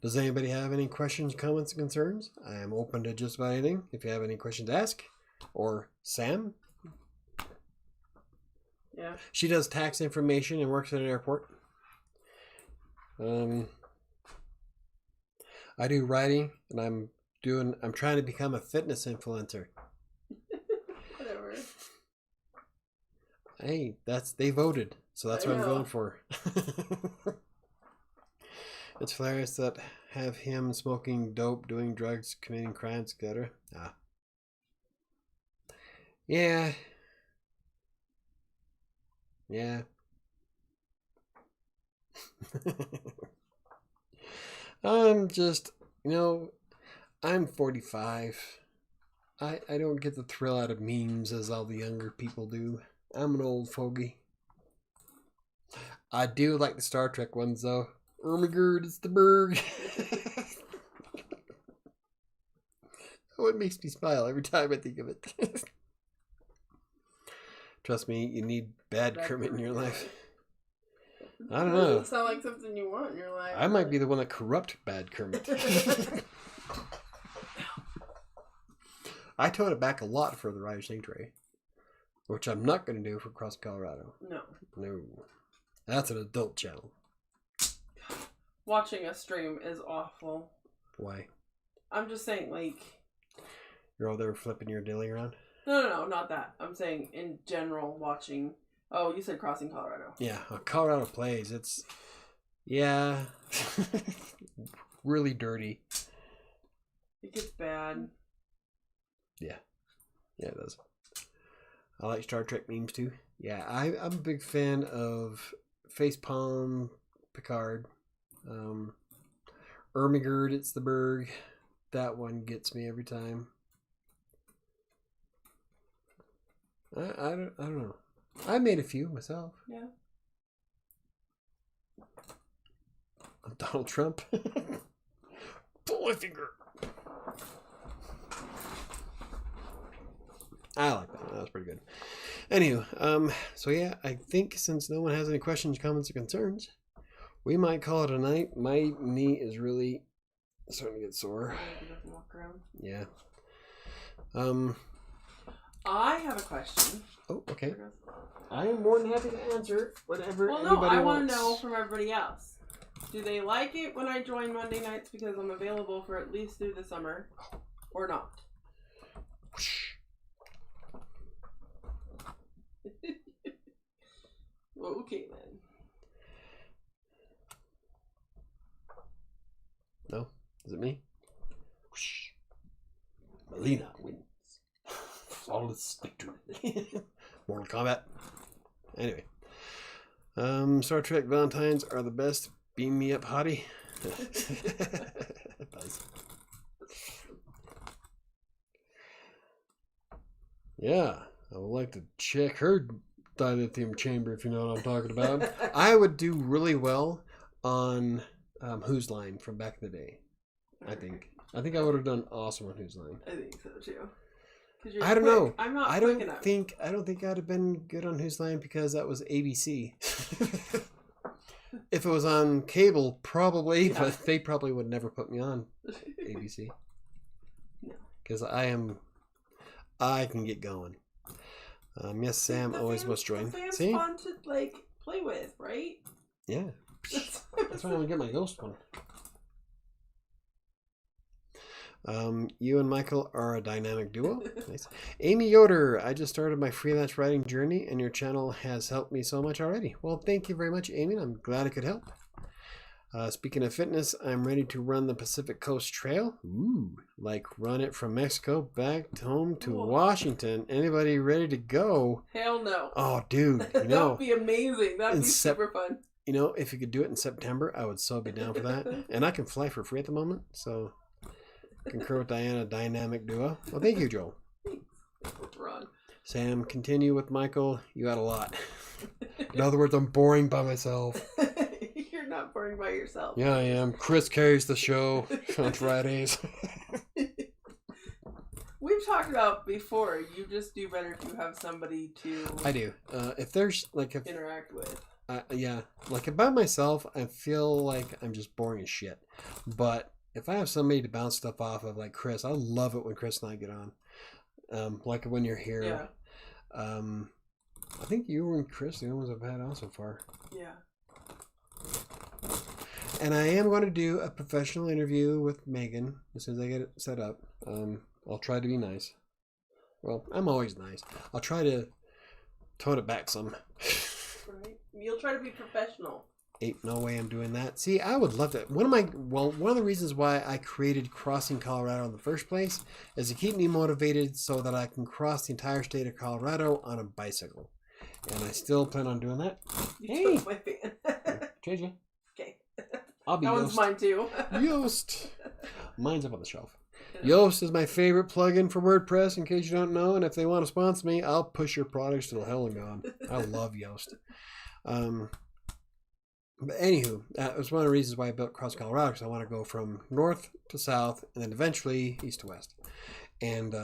does anybody have any questions, comments, and concerns? I am open to just about anything. If you have any questions, ask. Or Sam. Yeah. She does tax information and works at an airport. I do writing, and I'm trying to become a fitness influencer. Whatever. Hey, they voted, so that's what I'm going for. It's hilarious that have him smoking dope, doing drugs, committing crimes, etc. Yeah. Yeah. I'm just, I'm 45. I don't get the thrill out of memes as all the younger people do. I'm an old fogey. I do like the Star Trek ones, though. Ermigerd, it's the Berg. Oh, it makes me smile every time I think of it. Trust me, you need bad Kermit in your life. I don't know. It sounds like something you want in your life. I might be the one that corrupt bad Kermit. I towed it back a lot for the WriterSanctuary, which I'm not going to do for Cross Colorado. No. That's an adult channel. Watching a stream is awful. Why? I'm just saying, like... You're all there flipping your dilly around? No, not that. I'm saying in general watching... Oh, you said Crossing Colorado. Yeah, Colorado Plays. It's... Yeah. Really dirty. It gets bad. Yeah. Yeah, it does. I like Star Trek memes too. Yeah, I'm a big fan of Facepalm, Picard, Ermigerd, it's the Berg. That one gets me every time. I don't know. I made a few myself. Yeah. Donald Trump. Pull my finger. I like that one. That was pretty good. Anywho, so yeah, I think since no one has any questions, comments, or concerns, we might call it a night. My knee is really starting to get sore. Walk around. Yeah. I have a question. Oh, okay. I am more than happy to answer whatever anybody wants. I want to know from everybody else. Do they like it when I join Monday nights because I'm available for at least through the summer, or not? Well, okay then. No? Is it me? Melina wins. Flawless victory. Mortal Kombat. Anyway. Star Trek Valentines are the best. Beam me up, hottie. Buzz. Yeah. I would like to check her dilithium chamber, if you know what I'm talking about. I would do really well on Whose Line from back in the day. I think I would have done awesome on Whose Line. I think so too. I don't know. I'm not. I don't think I'd have been good on Whose Line because that was ABC. If it was on cable, probably, yeah. But they probably would never put me on ABC. No. Because I can get going. Yes, Sam always must join. See? Fun to play with, right? Yeah. That's why I'm gonna get my ghost one. You and Michael are a dynamic duo. Nice. Amy Yoder, I just started my freelance writing journey, and your channel has helped me so much already. Well, thank you very much, Amy. I'm glad I could help. Speaking of fitness, I'm ready to run the Pacific Coast Trail. Ooh, like run it from Mexico back home to Washington. Anybody ready to go? Hell no. Oh, dude, That would be amazing. That would be super fun. You know, if you could do it in September, I would so be down for that. And I can fly for free at the moment, so concur with Diana, dynamic duo. Well, thank you, Joel. Ron. Sam, continue with Michael. You got a lot. In other words, I'm boring by myself. You're not boring by yourself. Yeah, I am. Chris carries the show on Fridays. We've talked about before. You just do better if you have somebody to. I do. If there's interact with. Yeah, like by myself, I feel like I'm just boring as shit. But if I have somebody to bounce stuff off of, like Chris, I love it when Chris and I get on. Like when you're here. Yeah. I think you and Chris, the only ones I've had on so far. Yeah. And I am going to do a professional interview with Megan as soon as I get it set up. I'll try to be nice. Well, I'm always nice. I'll try to tone it back some. Right. You'll try to be professional. Ain't no way I'm doing that. See, I would love to. One of the reasons why I created Crossing Colorado in the first place is to keep me motivated so that I can cross the entire state of Colorado on a bicycle. And I still plan on doing that. You chose my fan. JJ. Okay. I'll be that Yoast. One's mine too. Yoast. Mine's up on the shelf. Yoast is my favorite plugin for WordPress, in case you don't know. And if they want to sponsor me, I'll push your products to the hell and gone. I love Yoast. But anywho, that was one of the reasons why I built Cross Colorado, because I want to go from north to south and then eventually east to west. And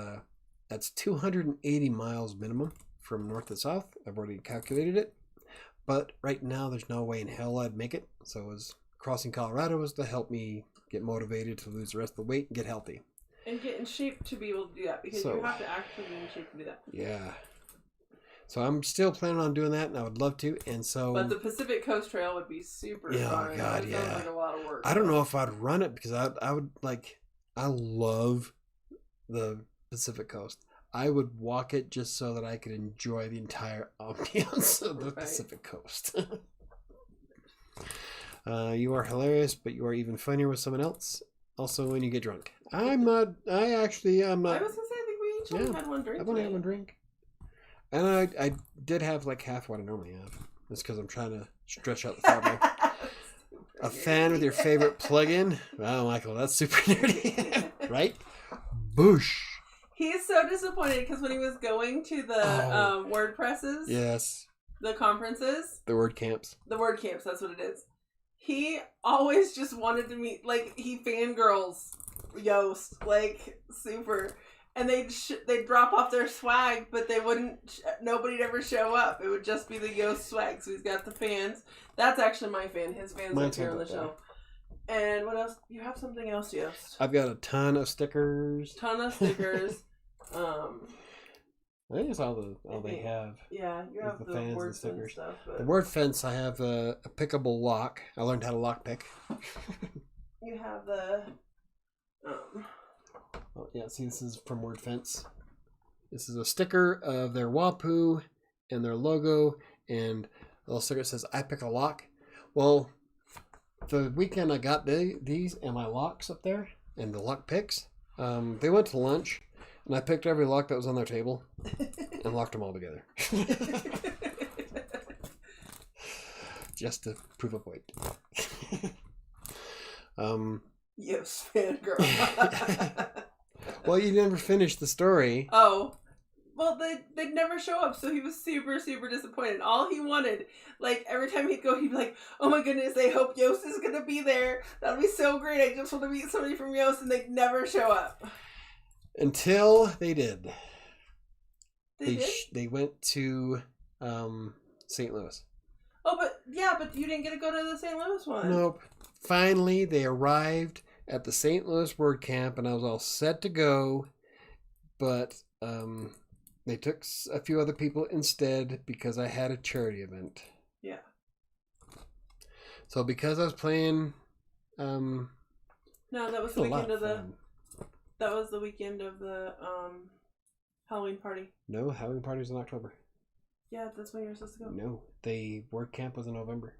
that's 280 miles minimum from north to south. I've already calculated it. But right now, there's no way in hell I'd make it. So Crossing Colorado was to help me get motivated to lose the rest of the weight and get healthy. And get in shape to be able to do that, because you have to actually be in shape to do that. Yeah. So I'm still planning on doing that, and I would love to. And so, but the Pacific Coast Trail would be super fun. Oh God, yeah. Sounds like a lot of work. I don't know if I'd run it, because I would like. I love the Pacific Coast. I would walk it just so that I could enjoy the entire ambiance of the Pacific Coast. You are hilarious, but you are even funnier with someone else. Also, when you get drunk, I'm not. I'm not. I was gonna say, I think we each only had one drink. I've only had one drink. And I did have like half what I normally have. That's because I'm trying to stretch out the formula. A fan with your favorite plugin? Wow, Michael, that's super nerdy. Right? Boosh. He is so disappointed because when he was going to the WordPresses. Yes. The conferences. The word camps. The word camps, that's what it is. He always just wanted to meet, like, he fangirls Yoast, like, super. And they'd drop off their swag, but they wouldn't. Nobody'd ever show up. It would just be the Yoast swag. So he's got the fans. That's actually my fan. His fan's up here on the shelf. And what else? You have something else, Yoast? I've got a ton of stickers. I think it's all they have. Yeah, you have the fans word and stickers. Stuff, but... The word fence. I have a pickable lock. I learned how to lock pick. You have the. Oh, yeah, see, this is from WordFence. This is a sticker of their WAPU and their logo, and a little sticker that says, I pick a lock. Well, the weekend I got these and my locks up there, and the lock picks, they went to lunch, and I picked every lock that was on their table and locked them all together. Just to prove a point. Yes, fangirl. Well, you never finished the story. Oh. Well, they'd never show up, so he was super, super disappointed. All he wanted, like, every time he'd go, he'd be like, oh my goodness, I hope Yoast is going to be there. That'll be so great. I just want to meet somebody from Yoast, and they'd never show up. Until they did. They went to St. Louis. Oh, but you didn't get to go to the St. Louis one. Nope. Finally, they arrived at the St. Louis WordCamp, and I was all set to go, but they took a few other people instead because I had a charity event. Yeah. So because I was playing, no, that was the weekend of the. That was the weekend of the Halloween party. No, Halloween party was in October. Yeah, that's when you're supposed to go. No, the work camp was in November.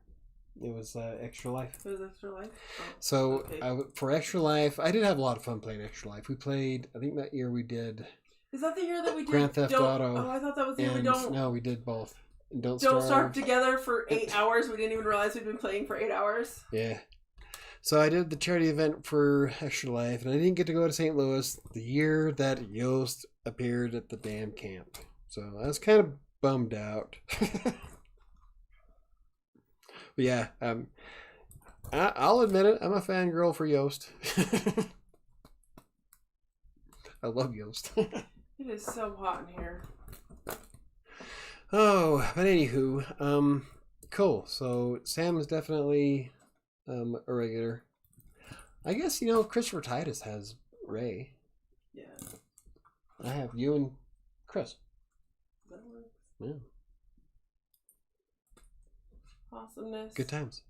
It was Extra Life. It was Extra Life? Oh, so okay. For Extra Life, I did have a lot of fun playing Extra Life. We played, I think that year we did... Is that the year that we did Grand Theft Auto. Oh, I thought that was the year we don't... No, we did both. Don't Starve together for 8 hours. We didn't even realize we'd been playing for 8 hours. Yeah. So I did the charity event for Extra Life, and I didn't get to go to St. Louis the year that Yoast appeared at the damn camp. So I was kind of bummed out. But yeah, I'll admit it. I'm a fangirl for Yoast. I love Yoast. It is so hot in here. Oh, but anywho, cool. So Sam is definitely a regular. I guess, Christopher Titus has Ray. Yeah. I have you and Chris. That works. Yeah. Awesomeness. Good times.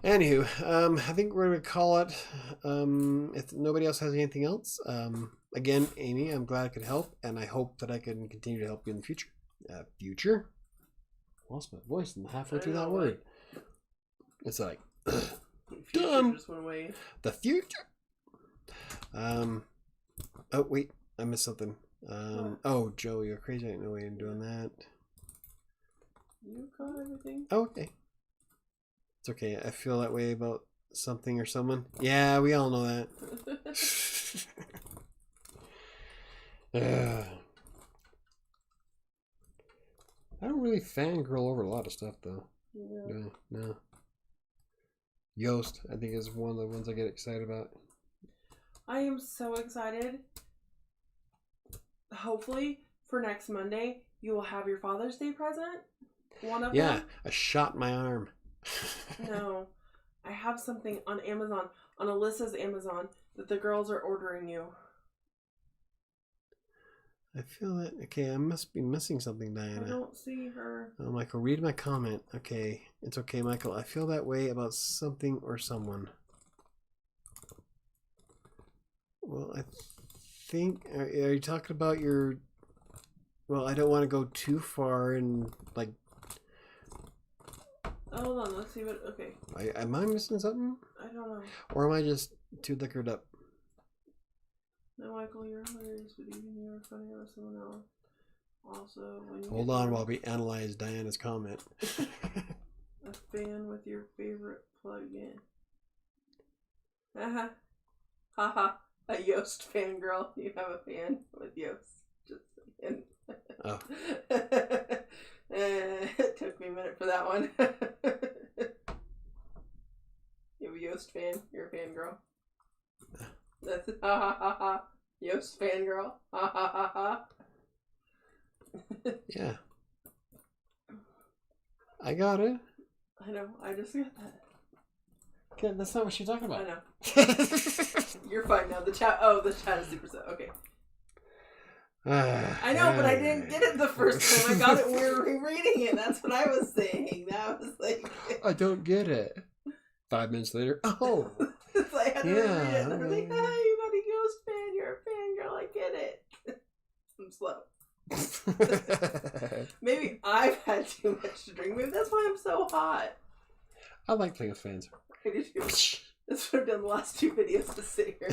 Anywho, I think we're going to call it. If nobody else has anything else, again, Amy, I'm glad I could help, and I hope that I can continue to help you in the future. Future? Lost my voice halfway through that word. It's like, done. Just went away. The future. Oh, wait, I missed something. Oh, Joe, you're crazy. I didn't know we were doing that. You caught everything? Oh, okay. It's okay. I feel that way about something or someone. Yeah, we all know that. I don't really fangirl over a lot of stuff, though. Yeah. No. Yoast, I think, is one of the ones I get excited about. I am so excited. Hopefully, for next Monday, you will have your Father's Day present. One of them. I shot my arm. No. I have something on Amazon, on Alyssa's Amazon, that the girls are ordering you. I feel that. Okay, I must be missing something, Diana. I don't see her. Oh, Michael, read my comment. Okay, it's okay, Michael. I feel that way about something or someone. Well, I think... Are you talking about your... Well, I don't want to go too far and, like... Hold on, let's see what... Okay. Am I missing something? I don't know. Or am I just too liquored up? No, Michael, you're hilarious, but even you're funny or someone else. Also, when you Hold on while we analyze Diana's comment. A fan with your favorite plug-in. Haha. Haha. A Yoast fangirl. You have a fan with Yoast. Just saying. Oh. It took me a minute for that one. You have a Yoast fan. You're a fangirl. That's ha ha ha ha. Yoast fangirl. Ha ha ha ha. Yeah. I got it. I know. I just got that. Okay, that's not what she's talking about. I know. You're fine now. The chat is super set. Okay. I know, but I didn't get it the first time. I got it when we were rereading it. That's what I was saying. That was like... I don't get it. 5 minutes later. Oh. So I had to reread it. And I was like, you got a Yoast fan. You're a fangirl. I get it. I'm slow. Maybe I've had too much to drink. Maybe that's why I'm so hot. I like playing with fans. I do too. That's what I've done the last 2 videos to sit here.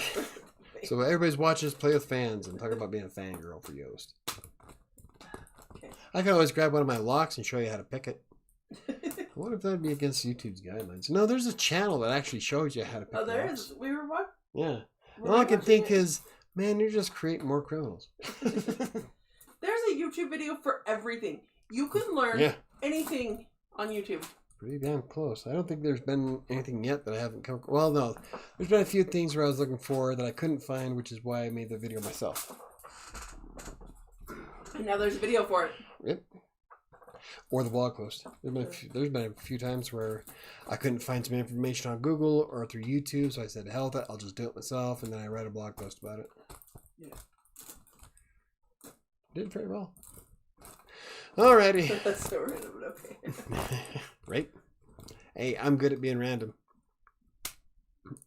So everybody's watching us play with fans and talk about being a fangirl for Yoast. Okay. I can always grab one of my locks and show you how to pick it. I wonder if that would be against YouTube's guidelines. No, there's a channel that actually shows you how to pick locks. Oh, there is. We were watching. Yeah. All I can think is, man, you're just creating more criminals. There's a YouTube video for everything. You can learn anything on YouTube. Pretty damn close. I don't think there's been anything yet that I haven't come... Well, no. There's been a few things where I was looking for that I couldn't find, which is why I made the video myself. And now there's a video for it. Yep. Or the blog post. There's been a few times where I couldn't find some information on Google or through YouTube, so I said, hell with it, I'll just do it myself, and then I write a blog post about it. Yeah. Did very well. Alrighty. That's so random, but okay. Right? Hey, I'm good at being random.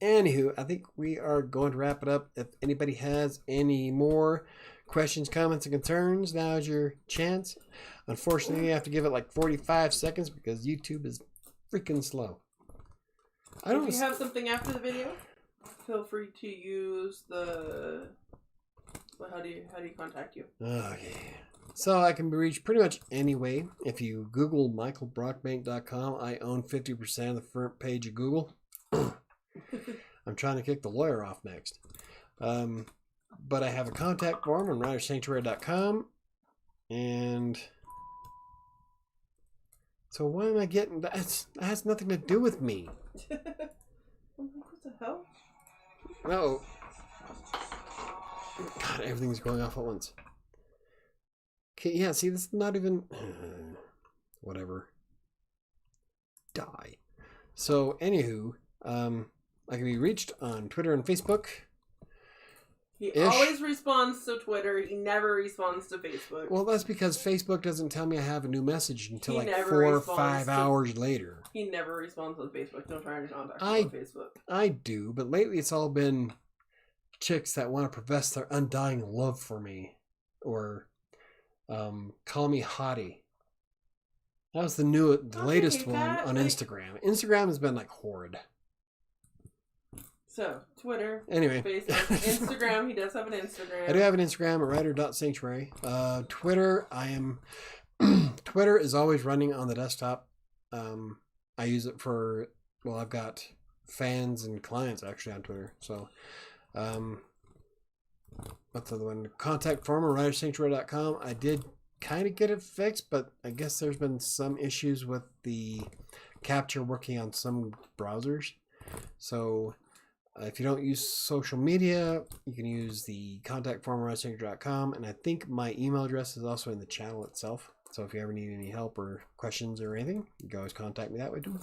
Anywho, I think we are going to wrap it up. If anybody has any more questions, comments, and concerns, now's your chance. Unfortunately, you have to give it like 45 seconds because YouTube is freaking slow. If you have something after the video, feel free to use the... Well, how do you contact you? Okay. So I can be reached pretty much any way. If you Google michaelbrockbank.com, I own 50% of the front page of Google. I'm trying to kick the lawyer off next. But I have a contact form on WriterSanctuary.com. And so why am I getting that? That has nothing to do with me. What the hell? No. God, everything's going off at once. Okay, yeah, see, this is not even... whatever. Die. So, anywho, I can be reached on Twitter and Facebook. He always responds to Twitter. He never responds to Facebook. Well, that's because Facebook doesn't tell me I have a new message until like 4 or 5 hours later. He never responds on Facebook. Don't try to contact him on Facebook. I do, but lately it's all been chicks that want to profess their undying love for me. Or call me hottie. That was the latest one on Instagram. Instagram has been like horrid. So, Twitter, anyway, Facebook, Instagram. He does have an Instagram. I do have an Instagram at writer.sanctuary. Twitter, Twitter is always running on the desktop. I use it for, well, I've got fans and clients actually on Twitter. So, what's the other one? Contact form at WriterSanctuary.com. I did kind of get it fixed, but I guess there's been some issues with the capture working on some browsers. So, if you don't use social media, you can use the contact form at WriterSanctuary.com. And I think my email address is also in the channel itself. So if you ever need any help or questions or anything, you can always contact me that way too.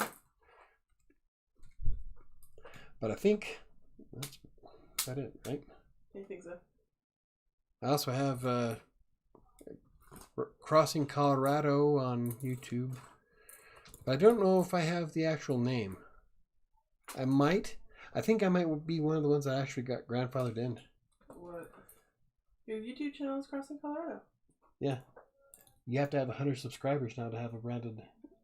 But I think that's about it, right? I think so. I also have Crossing Colorado on YouTube. But I don't know if I have the actual name. I might. I think I might be one of the ones that actually got grandfathered in. What? Your YouTube channel is Crossing Colorado? Yeah. You have to have 100 subscribers now to have a branded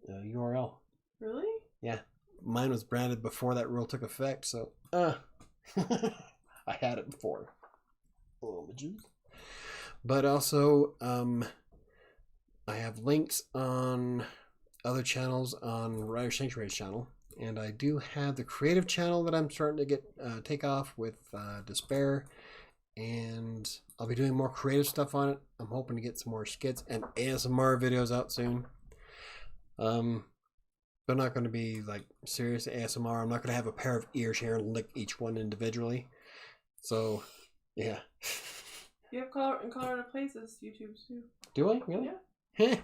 URL. Really? Yeah. Mine was branded before that rule took effect, so... I had it before. Oh, but also, I have links on other channels on Writer Sanctuary's channel. And I do have the creative channel that I'm starting to get take off with Despair. And I'll be doing more creative stuff on it. I'm hoping to get some more skits and ASMR videos out soon. They're not going to be like serious ASMR. I'm not going to have a pair of ears here and lick each one individually. So, yeah. You have in Colorado Places YouTubes too. Do I? Really? Yeah.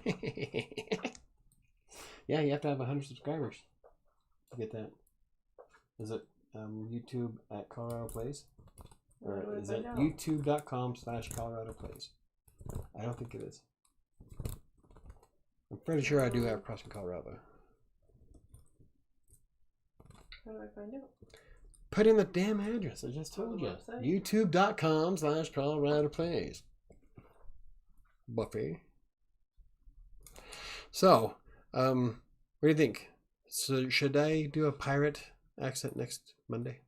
Yeah, you have to have 100 subscribers to get that. Is it YouTube at Colorado Plays? Or is it youtube.com/Colorado Plays? I don't think it is. I'm pretty sure I do have Crossing Colorado. How do I find out? Put in the damn address. I just told you. youtube.com/Colorado Plays. Buffy. So, what do you think? So, should I do a pirate accent next Monday?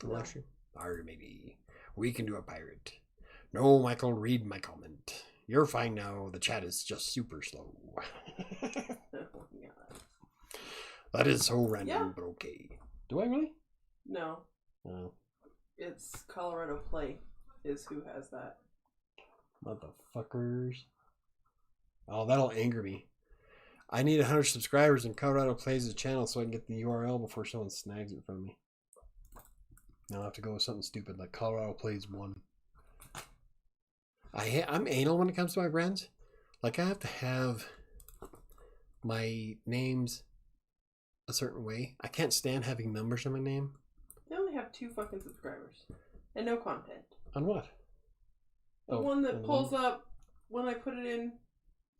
No. Last year? Or maybe we can do a pirate. No, Michael, read my comment. You're fine now. The chat is just super slow. That is so random, but okay. Do I really? No. Oh. It's Colorado Play is who has that. Motherfuckers. Oh, that'll anger me. I need 100 subscribers and Colorado Plays his channel so I can get the URL before someone snags it from me. Now I'll have to go with something stupid like Colorado Plays 1. I'm anal when it comes to my brands. Like, I have to have my names a certain way. I can't stand having numbers in my name. They only have 2 fucking subscribers. And no content. On what? The one that pulls up when I put it in.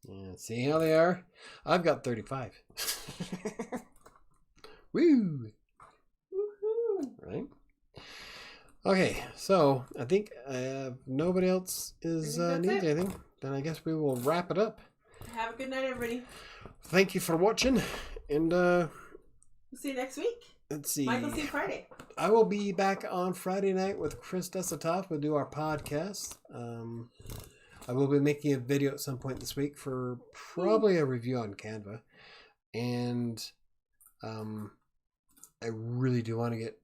Yeah, see how they are? I've got 35. Woo! Woohoo! Right? Okay, so I think if nobody else is I think needs that's it. anything, then I guess we will wrap it up. Have a good night, everybody. Thank you for watching, and We'll see you next week. let's see. Michael, see you Friday. I will be back on Friday night with Chris Desatov. We'll do our podcast. I will be making a video at some point this week for probably a review on Canva, and I really do want to get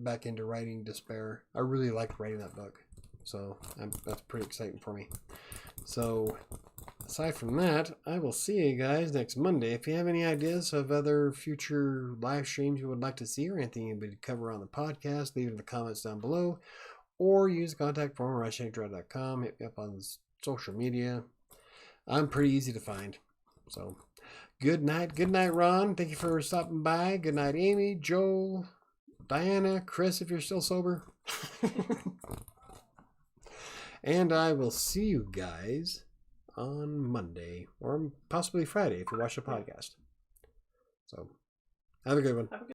back into writing Despair. I really liked writing that book, so that's pretty exciting for me. So aside from that, I will see you guys next Monday. If you have any ideas of other future live streams you would like to see or anything you would cover on the podcast, leave it in the comments down below, or use the contact form at WriterSanctuary.com. Hit me up on social media. I'm pretty easy to find. So good night, Ron. Thank you for stopping by. Good night, Amy, Joel, Diana, Chris, if you're still sober. And I will see you guys on Monday or possibly Friday if you watch the podcast. So have a good one.